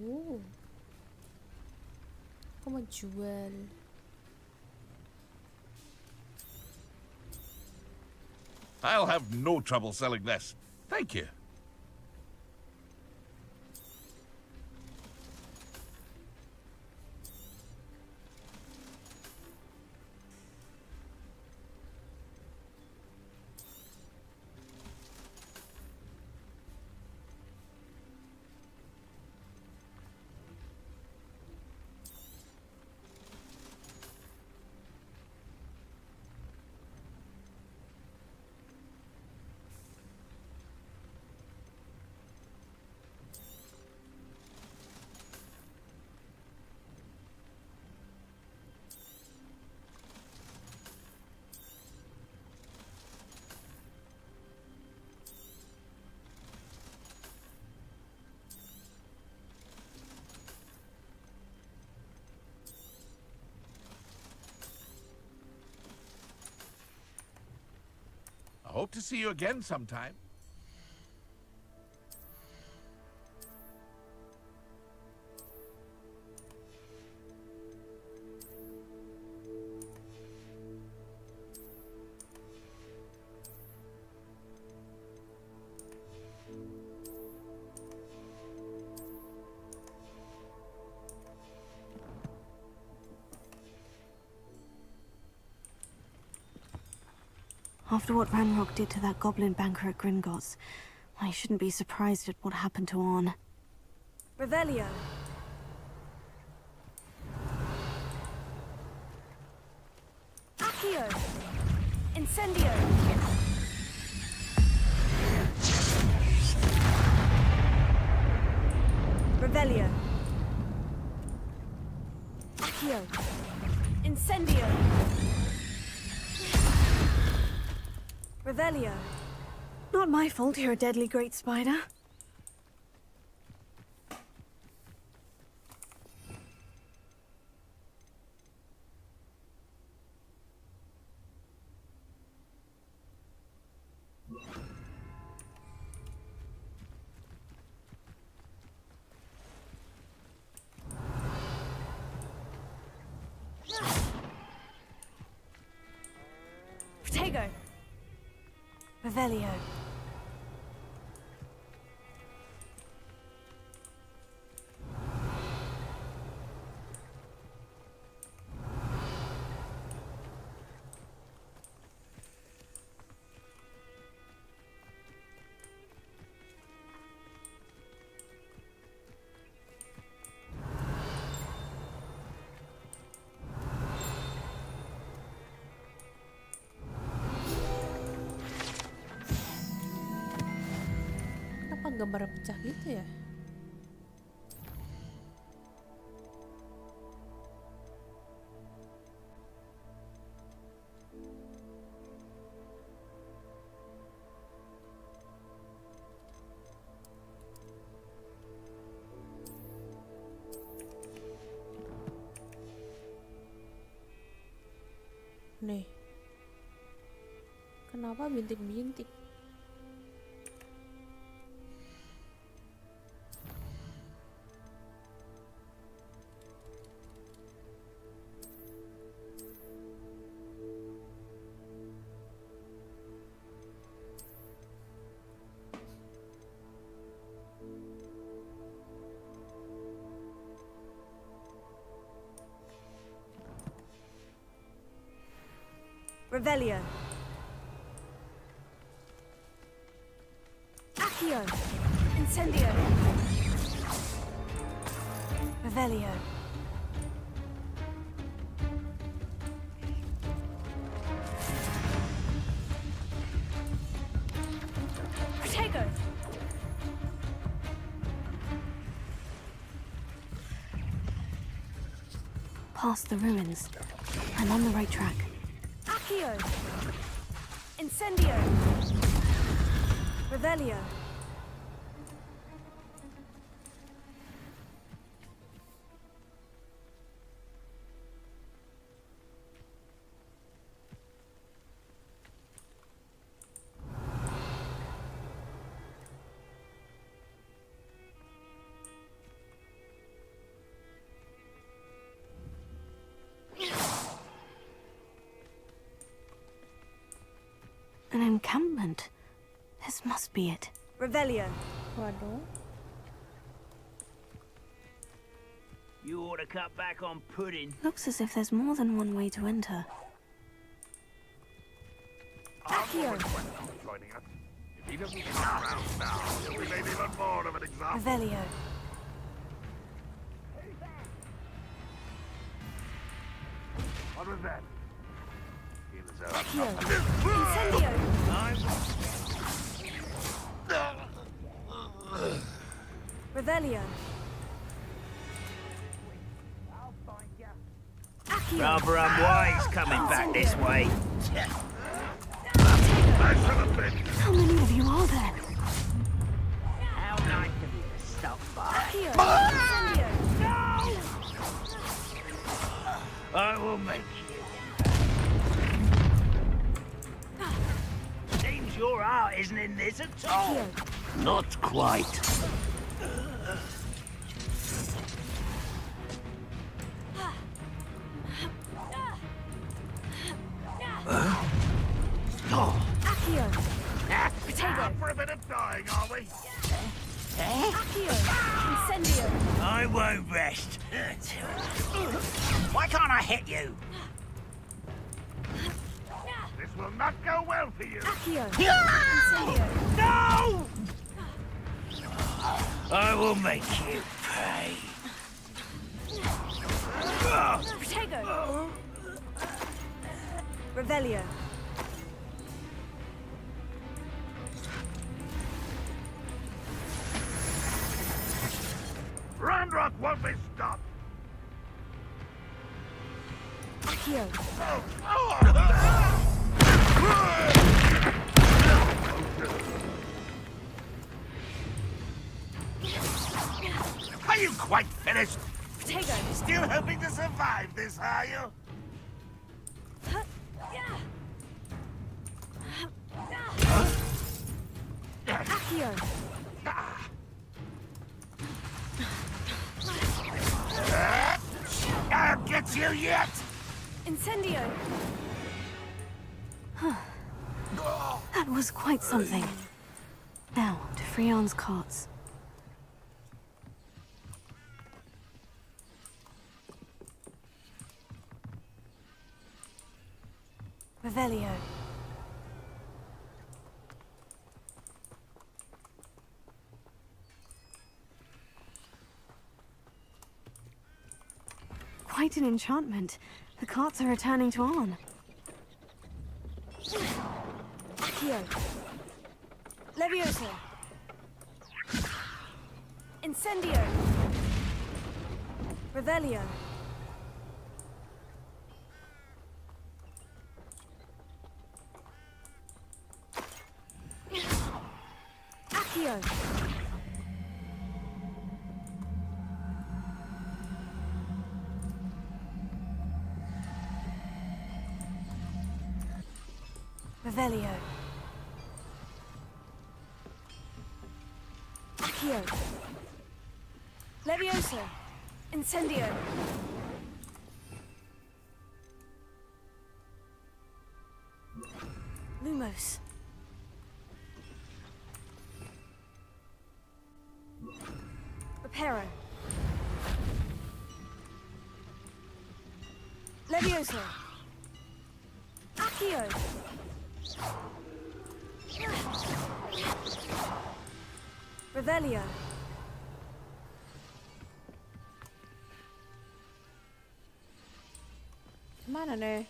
Oh. Kok mau jual? I'll have no trouble selling this. Thank you. I hope to see you again sometime. After what Ranrock did to that goblin banker at Gringotts, I shouldn't be surprised at what happened to Orn. Revelio. Accio. Incendio. Revelio. Accio. Incendio. Revelio. Not my fault you're a deadly great spider. Protego. Revelio. Kenapa gambar pecah gitu ya? Nih, kenapa bintik-bintik? Revelio. Accio. Incendio. Revelio. past the ruins. I'm on the right track. Accio! Incendio! Revelio! An encampment. This must be it. Revelio! Waduh. You ought to cut back on pudding. Looks as if there's more than one way to enter. Accio! Joining us. If he doesn't come around now, he'll be made even more of an example. Revelio! What was that? Accio! Incendio! Revelio! Accio! Rather unwise coming back this way. How many of you are there? How nice of you to stop by. Accio! Incendio! I will make you. Seems your heart isn't in this at all. Accio! Not quite. Accio! Potato! For a bit of dying, are we? Accio! Incendio! I won't rest. Why can't I hit you? This will not go well for you. Accio! Incendio! No! I will make you pay. Potato! Revelio! Randrock won't be stopped. Accio! Are you quite finished? Potato! Still hoping to survive this, are you? Accio! I'll get you yet! Incendio! That was quite something. Now, to Freon's carts. Revelio! Quite an enchantment. The carts are returning to Arn. Accio! Levioso! Incendio! Revelio! Accio! Revelio! Accio! Levioso! Incendio! Lumos! Reparo! Levioso! Accio! Revelio! Mana nih?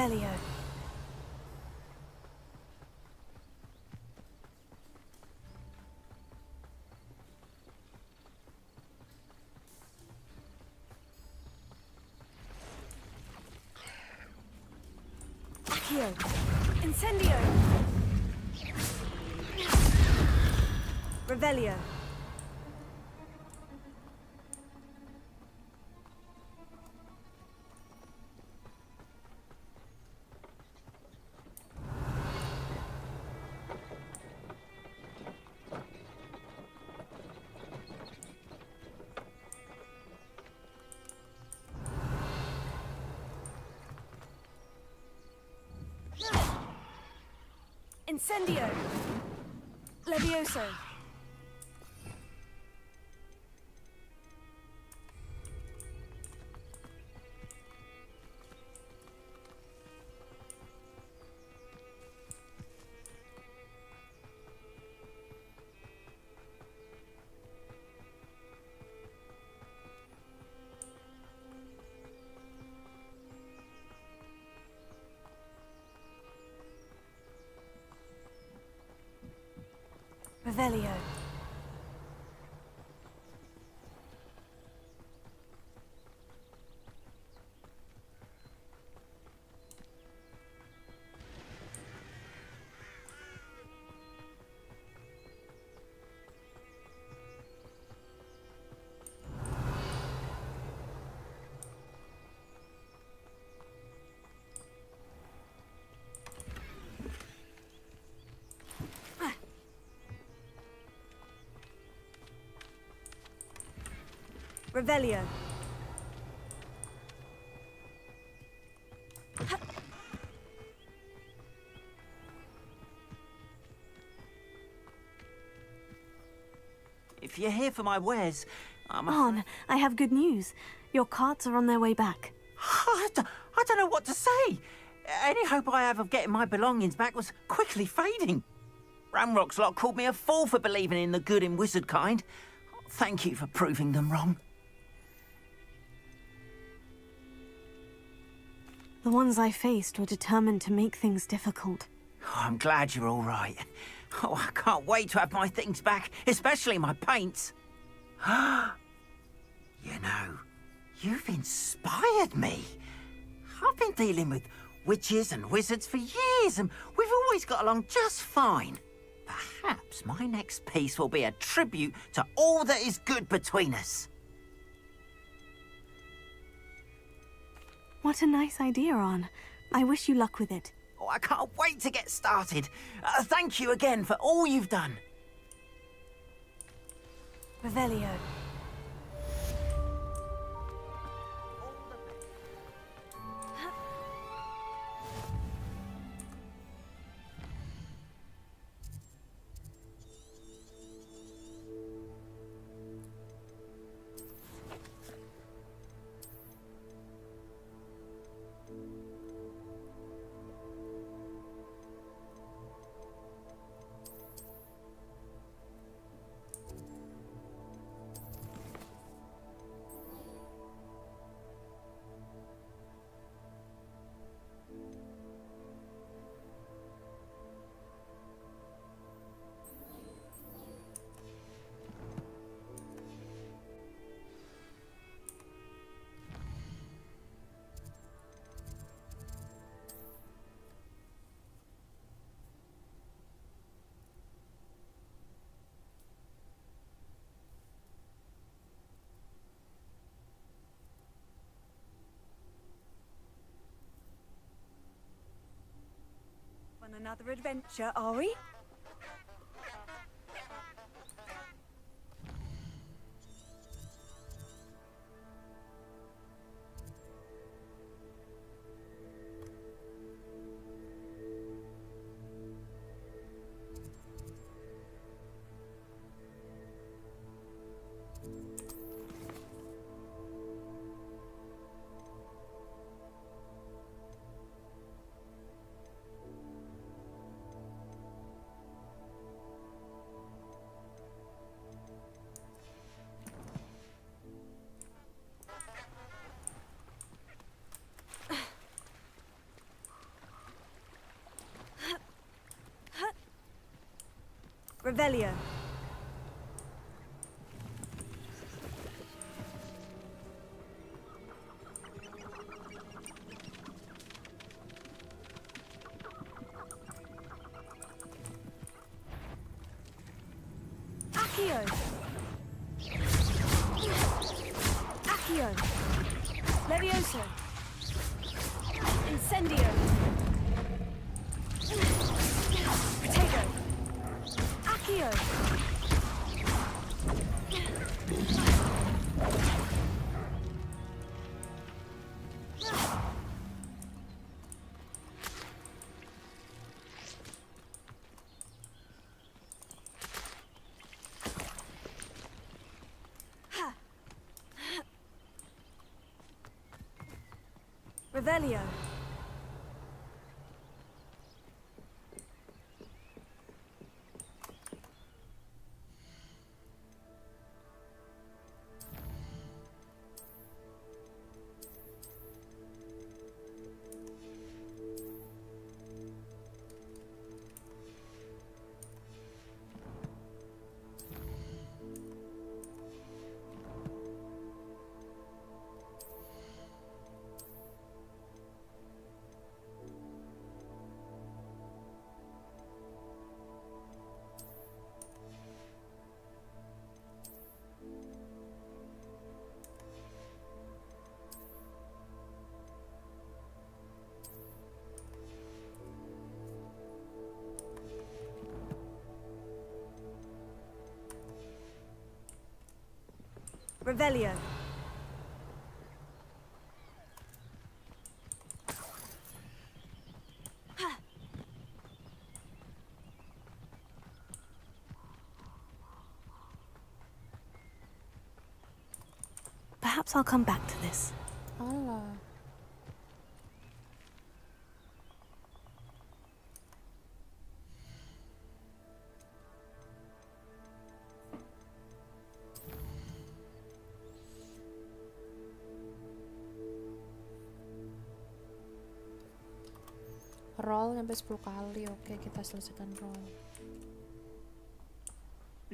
Revelio. Accio. Incendio. Revelio. Incendio. Levioso. Revelio. Revelio. If you're here for my wares, On, I have good news. Your carts are on their way back. I don't know what to say. Any hope I have of getting my belongings back was quickly fading. Ramrock's lot called me a fool for believing in the good in wizard kind. Thank you for proving them wrong. The ones I faced were determined to make things difficult. Oh, I'm glad you're all right. Oh, I can't wait to have my things back, especially my paints. You know, you've inspired me. I've been dealing with witches and wizards for years, and we've always got along just fine. Perhaps my next piece will be a tribute to all that is good between us. What a nice idea, On. I wish you luck with it. Oh, I can't wait to get started. Thank you again for all you've done. Revelio. On another adventure, are we? Revelio. Accio. Accio. Levioso. Incendio. Potato. Accio. Revelio. Revelio. Perhaps I'll come back to this. Alah. Roll sampai 10 kali. Oke, kita selesaikan roll.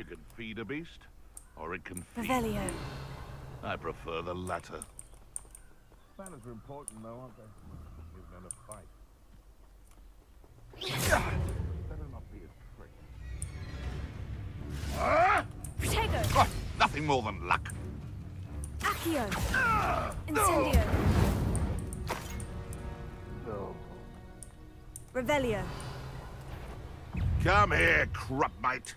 You can feed a beast, or it can feed. Revelio. I prefer the latter. Manners are important, though, aren't they? You're gonna fight. Better not be a trick. Potato. Oh, nothing more than luck. Accio. Incendio. Revelio. Come here, crupmate.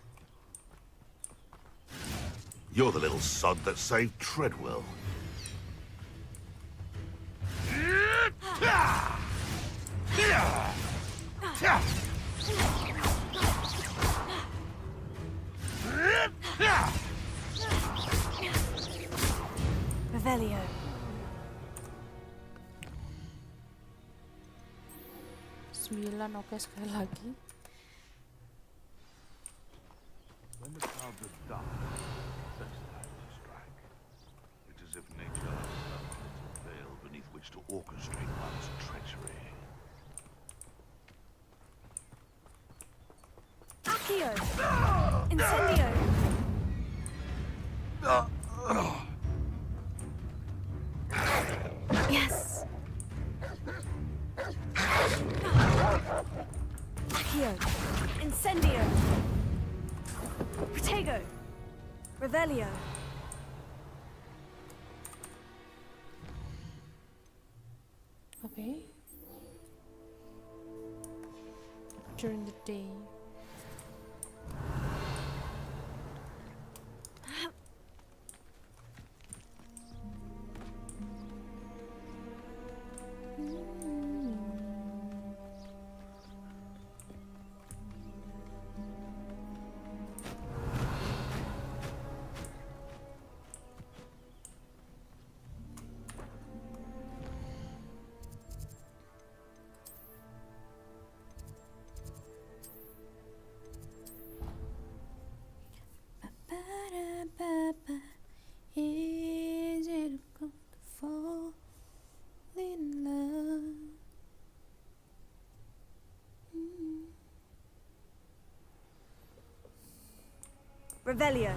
You're the little sod that saved Treadwell. Revelio. Sembilan, oke, sekali lagi. When the clouds are dark, that's the time to strike. It's as if nature has a veil beneath which to orchestrate one's treachery. Accio. Incendio. Yes. Accio. Incendio. Potato. Revelio. Oke. During the day. Revelio.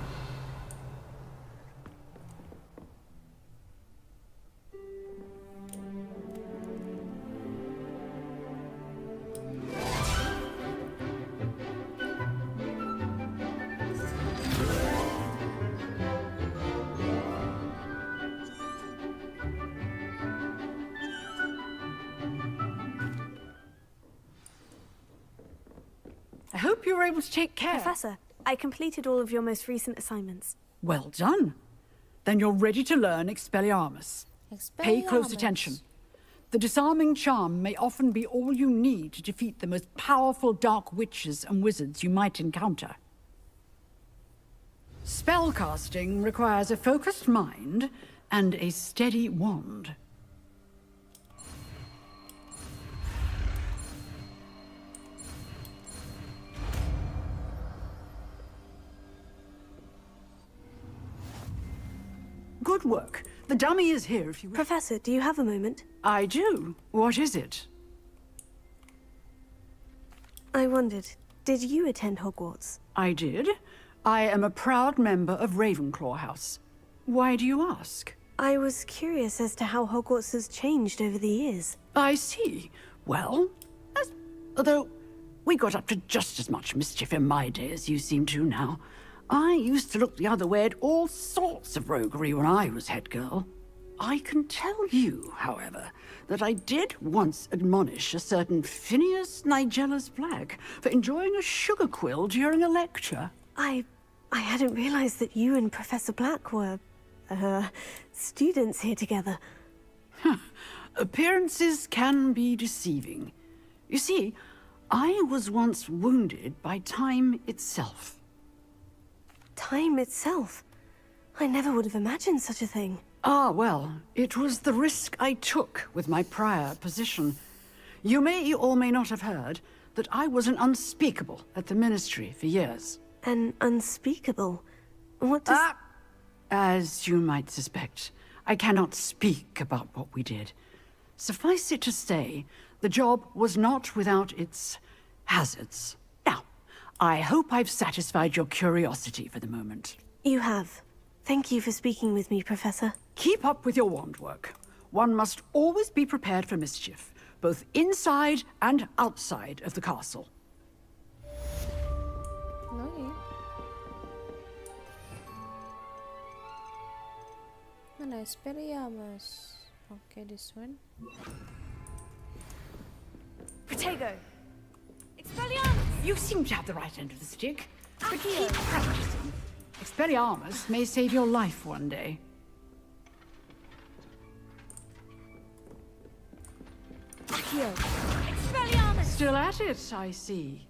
I hope you were able to take care. Professor, I completed all of your most recent assignments. Well done. Then you're ready to learn Expelliarmus. Pay close attention. The disarming charm may often be all you need to defeat the most powerful dark witches and wizards you might encounter. Spellcasting requires a focused mind and a steady wand. Good work. The dummy is here if you... Professor, do you have a moment? I do. What is it? I wondered, did you attend Hogwarts? I did. I am a proud member of Ravenclaw House. Why do you ask? I was curious as to how Hogwarts has changed over the years. I see. Well, although we got up to just as much mischief in my day as you seem to now. I used to look the other way at all sorts of roguery when I was head girl. I can tell you, however, that I did once admonish a certain Phineas Nigellus Black for enjoying a sugar quill during a lecture. I hadn't realized that you and Professor Black were, students here together. Appearances can be deceiving. You see, I was once wounded by time itself. Time itself? I never would have imagined such a thing. Ah, well, it was the risk I took with my prior position. You may or may not have heard that I was an unspeakable at the Ministry for years. An unspeakable? What does... As you might suspect, I cannot speak about what we did. Suffice it to say, the job was not without its hazards. Now, I hope I've satisfied your curiosity for the moment. You have. Thank you for speaking with me, Professor. Keep up with your wand work. One must always be prepared for mischief, both inside and outside of the castle. Mana Expelliarmus? Okay, this one. Protego! Expelliarmus! You seem to have the right end of the stick, but keep practicing. Expelliarmus may save your life one day. Accio! Expelliarmus! Still at it, I see.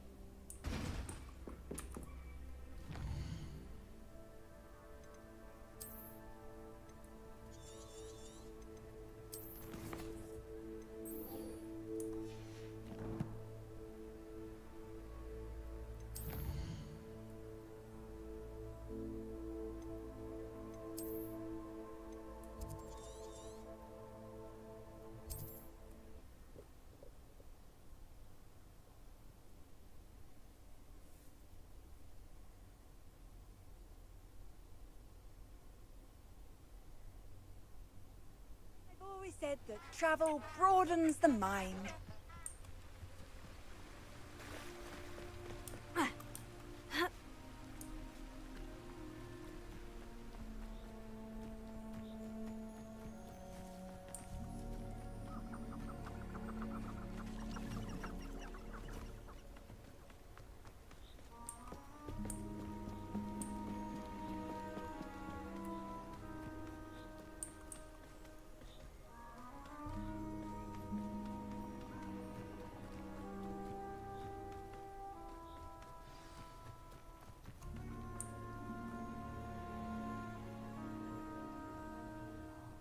Always said that travel broadens the mind.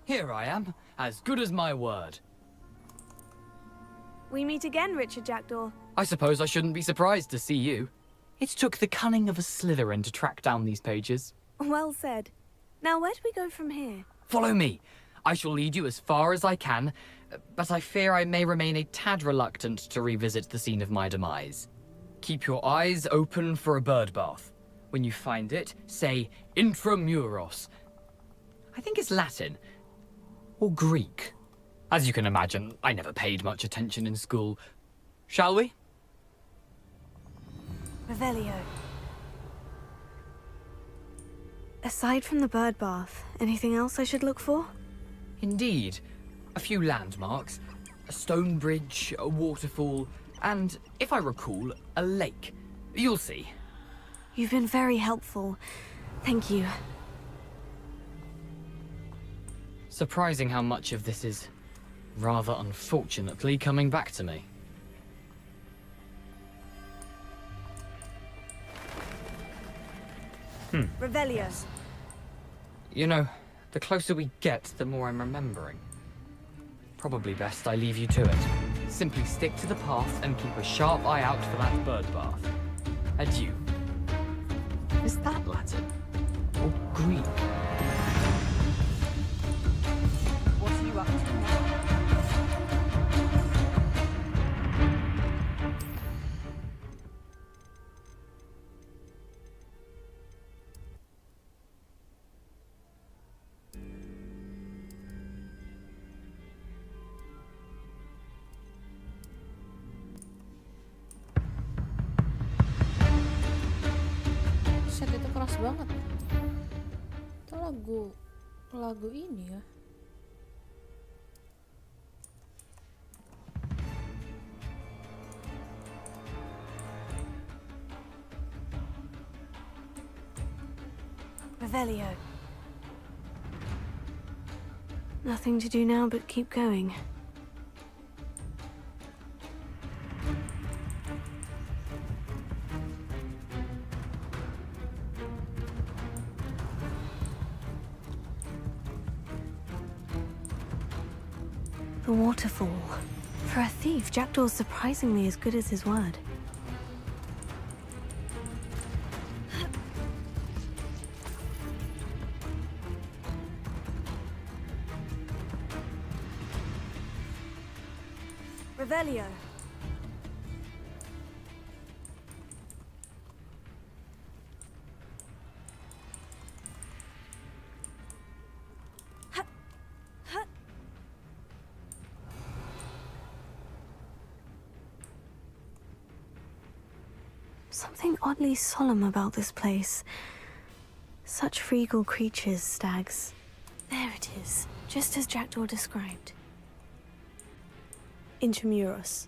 Here I am, as good as my word. We meet again, Richard Jackdaw. I suppose I shouldn't be surprised to see you. It took the cunning of a Slytherin to track down these pages. Well said. Now, where do we go from here? Follow me. I shall lead you as far as I can, but I fear I may remain a tad reluctant to revisit the scene of my demise. Keep your eyes open for a bird bath. When you find it, say intramuros. I think it's Latin. Or Greek. As you can imagine, I never paid much attention in school. Shall we? Revelio. Aside from the bird bath, anything else I should look for? Indeed. A few landmarks. A stone bridge, a waterfall, and, if I recall, a lake. You'll see. You've been very helpful. Thank you. Surprising how much of this is, rather unfortunately, coming back to me. Revelio. You know, the closer we get, the more I'm remembering. Probably best I leave you to it. Simply stick to the path and keep a sharp eye out for that bird bath. Adieu. Is that Latin? Or Greek? What are you up to now? Set itu keras banget. Itu lagu ini ya. Revelio. Nothing to do now but keep going. The waterfall. For a thief, Jackdaw's surprisingly as good as his word. Revelio. Something oddly solemn about this place. Such regal creatures, stags. There it is, just as Jackdaw described. Intramuros.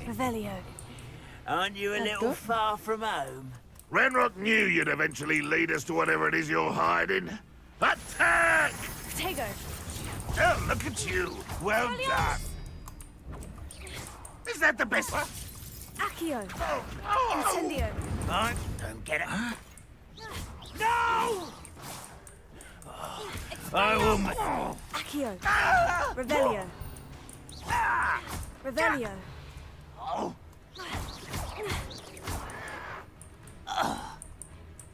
Revelio. Aren't you a little far from home? Renrock knew you'd eventually lead us to whatever it is you're hiding. Attack! Tego. Oh, look at you. Well done. Is that the best one? Accio. Oh. Incendio. Right, don't get it. No! I will... Accio. Revelio. Revelio. Oh.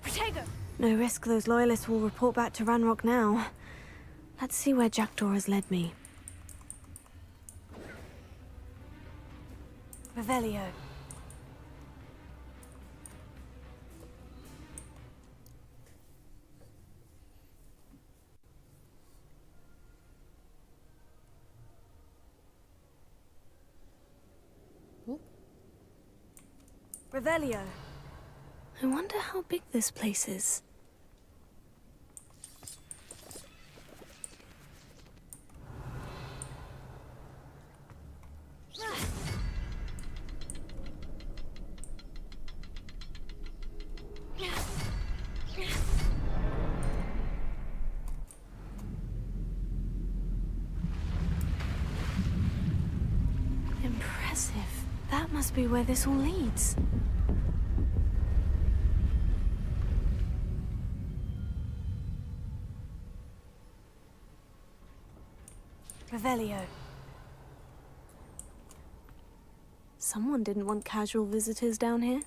Protego. No risk those loyalists will report back to Ranrock now. Let's see where Jackdaw has led me. Revelio. Revelio. I wonder how big this place is. Impressive. That must be where this all leads. Revelio. Someone didn't want casual visitors down here.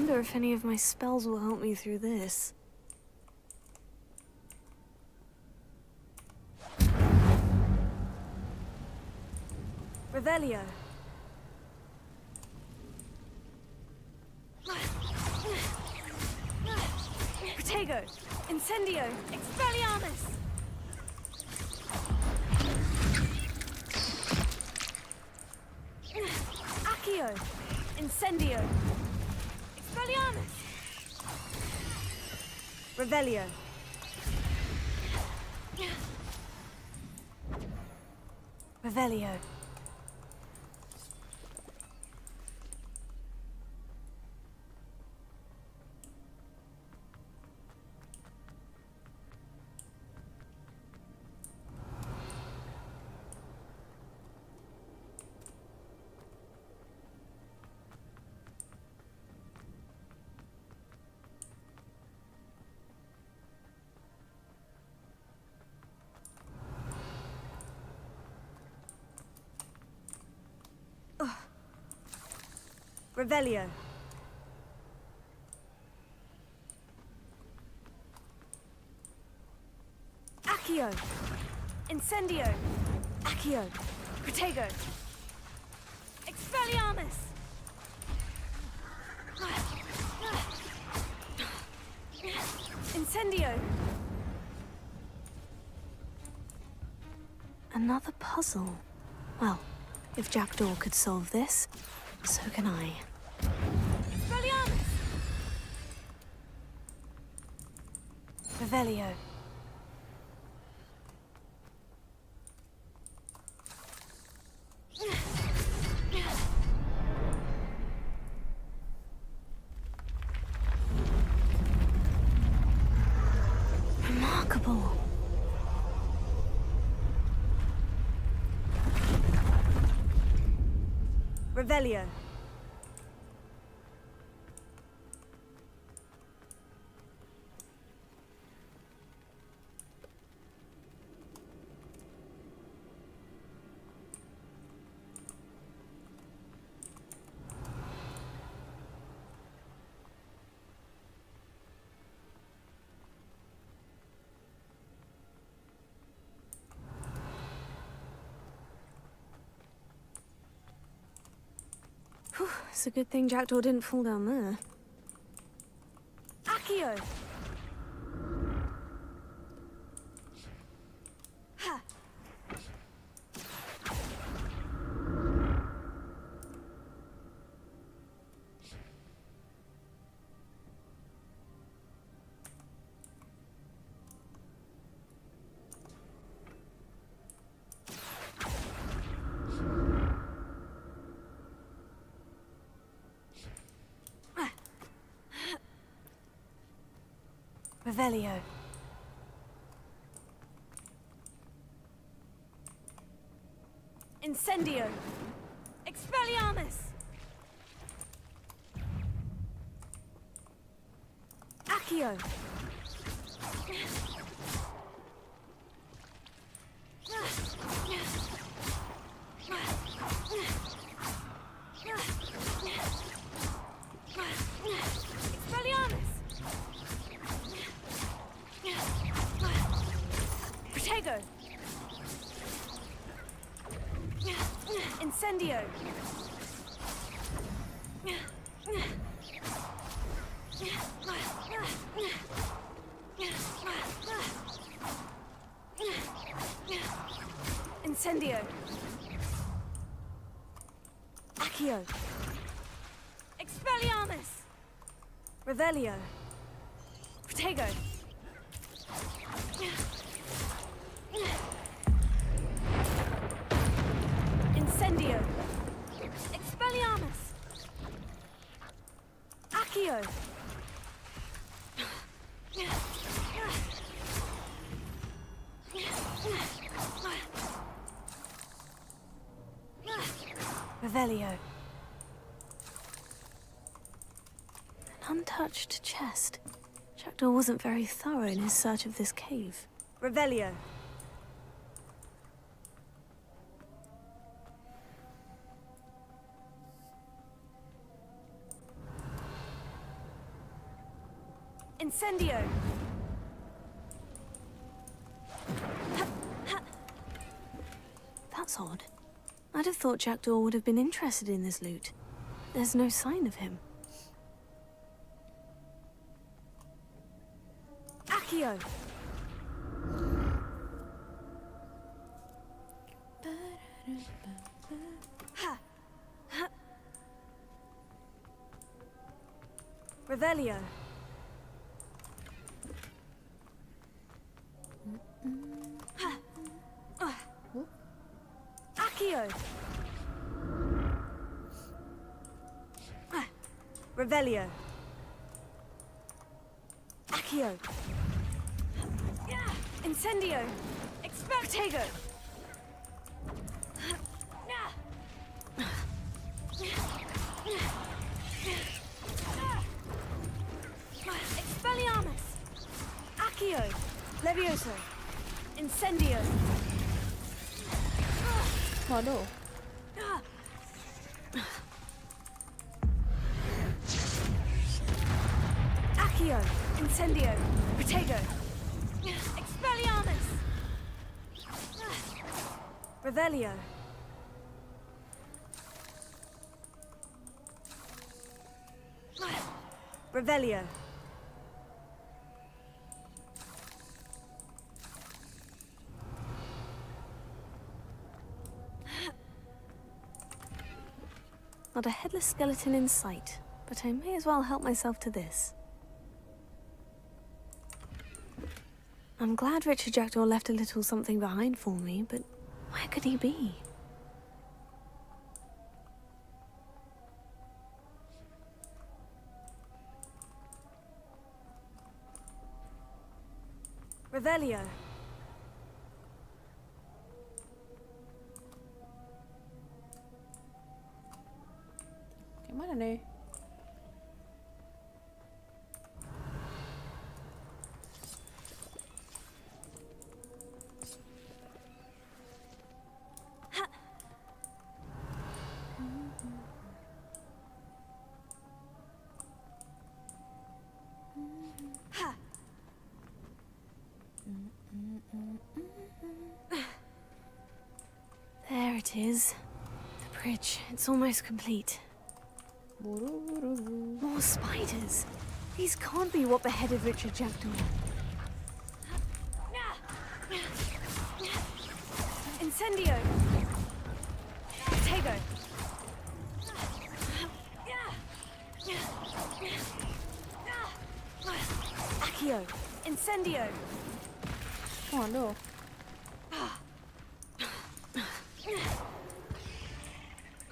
wonder if any of my spells will help me through this. Revelio. Protego. Incendio. Expelliarmus. Accio. Incendio. Expelliarmus. Revelio. Revelio. Revelio. Accio. Incendio. Accio. Protego. Expelliarmus. Incendio. Another puzzle. Well, if Jackdaw could solve this, so can I. Expelliarmus. Revelio. Remarkable. Revelio. Whew, it's a good thing Jackdaw didn't fall down there. Accio. Ha. Revelio. Incendio. Expelliarmus. Accio. Expelliarmus. Protego. Incendio. Incendio. Accio. Expelliarmus. Revelio. Protego. Incendio. Expelliarmus. Accio. Revelio. An untouched chest. Jackdaw wasn't very thorough in his search of this cave. Revelio. Incendio! That's odd. I'd have thought Jackdaw would have been interested in this loot. There's no sign of him. Accio! Revelio. Accio. Revelio. Accio. Incendio. Expectago. Expelliarmus! Accio! Levioso! Incendio! Waduh. Accio! Incendio! Protego! Expelliarmus! Revelio! Revelio! Not a headless skeleton in sight, but I may as well help myself to this. I'm glad Richard Jackdaw left a little something behind for me, but where could he be? Revelio! Gimana nih? There it is. The bridge. It's almost complete. More spiders. These can't be what beheaded Richard Jackdaw. Incendio! Protego! Accio! Incendio! Waduh.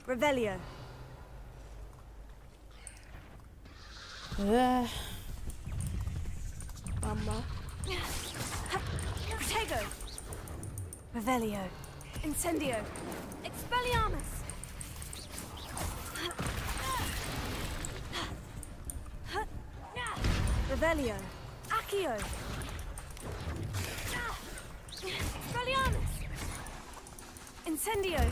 Revelio! Mama. Protego! Revelio! Incendio! Expelliarmus! Revelio! Accio! Expelliarmus! Incendio!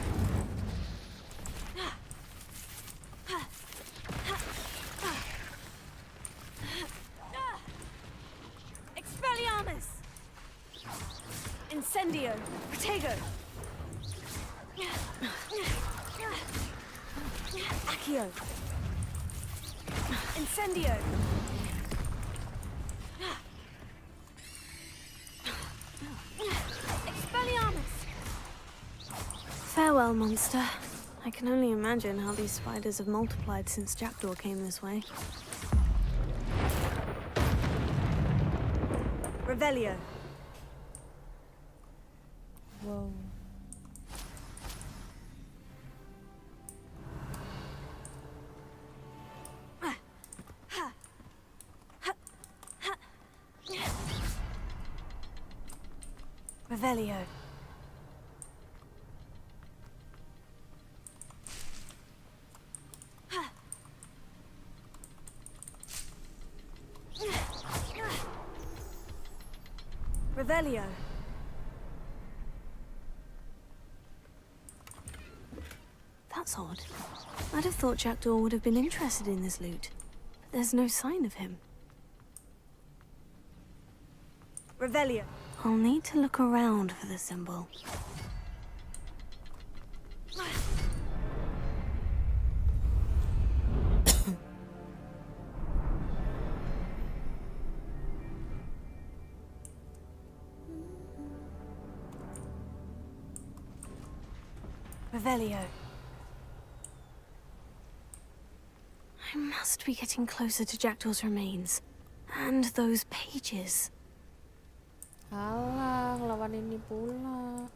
Expelliarmus! Incendio! Protego! Accio! Incendio! Expelliarmus! Farewell, monster. I can only imagine how these spiders have multiplied since Jackdaw came this way. Revelio! Wow. Revelio! Revelio! That's odd. I'd have thought Jackdaw would have been interested in this loot, but there's no sign of him. Revelio. I'll need to look around for the symbol. Revelio. I must be getting closer to Jackdaw's remains. And those pages. Alah, lawan ini pula.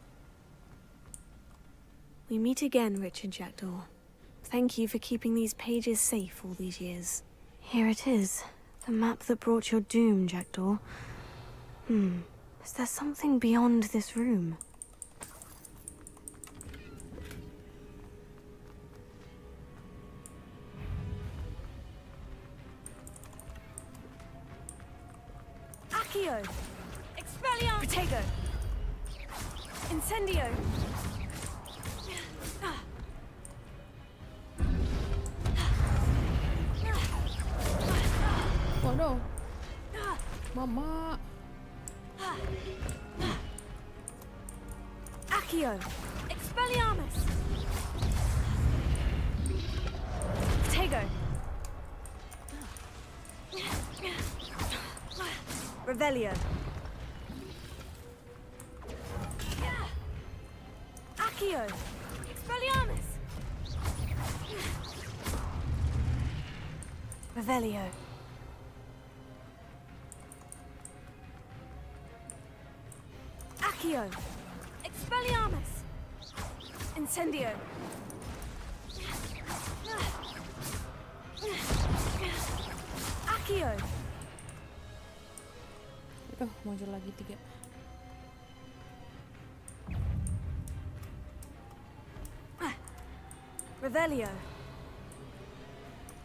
We meet again, Richard Jackdaw. Thank you for keeping these pages safe all these years. Here it is. The map that brought your doom, Jackdaw. Is there something beyond this room? Accio. Expelliarmus. Protego. Incendio. Waduh. Mama. Accio. Expelliarmus. Protego. Revelio. Accio. Expelliarmus. Revelio. Accio. Expelliarmus. Incendio. Accio. Muncul lagi 3. Revelio.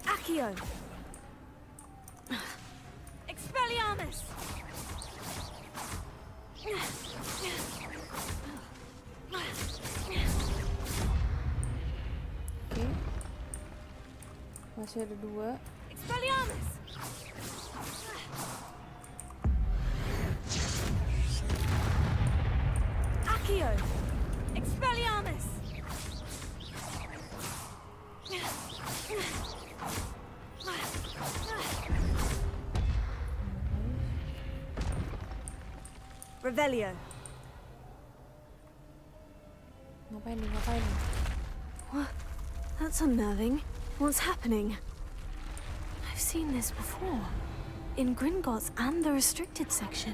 Accio. Expelliarmus. Oke. Masih ada 2. Expelliarmus. Accio. Expelliarmus. Revelio. Ngapain nih? What? That's unnerving. What's happening? I've seen this before. In Gringotts and the restricted section.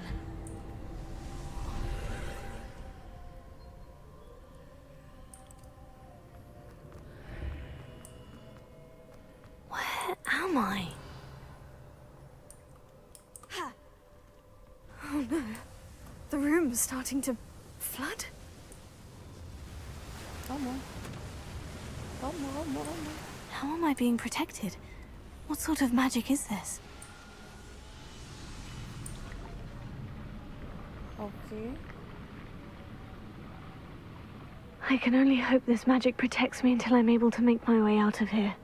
Where am I? Oh no. The room's starting to flood. Come on. How am I being protected? What sort of magic is this? Okay. I can only hope this magic protects me until I'm able to make my way out of here.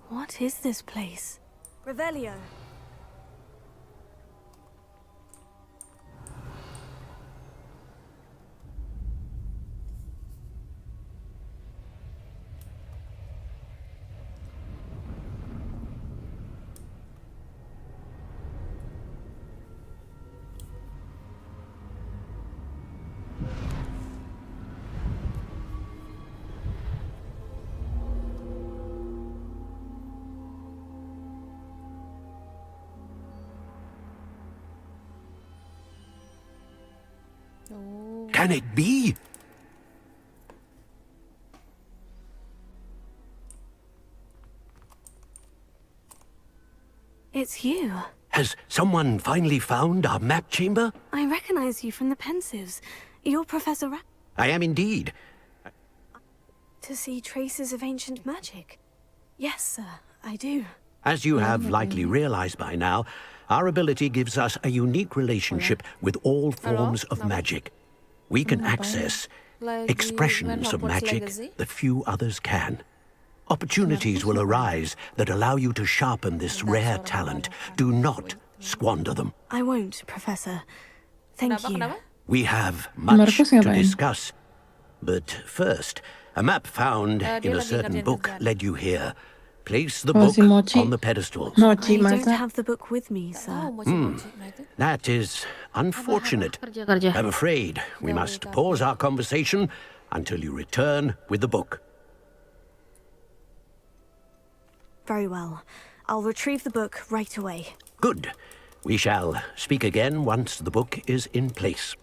What is this place? Revelio. Can it be? It's you. Has someone finally found our map chamber? I recognize you from the Pensives. You're Professor I am indeed. To see traces of ancient magic. Yes, sir, I do. As you have likely realized by now, our ability gives us a unique relationship with all forms of magic. We can access expressions of magic that few others can. Opportunities will arise that allow you to sharpen this rare talent. Do not squander them. I won't, Professor. Thank you. We have much to discuss. But first, a map found in a certain book led you here. Place the book on the pedestal. I don't have the book with me, sir. That is unfortunate. I'm afraid we must pause our conversation until you return with the book. Very well. I'll retrieve the book right away. Good. We shall speak again once the book is in place.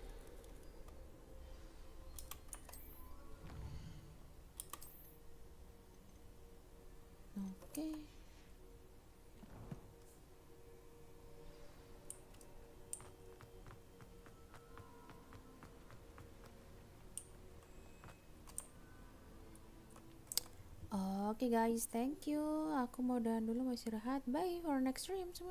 Oke guys, thank you. Aku mau udahan dulu, mau istirahat. Bye for next stream semua.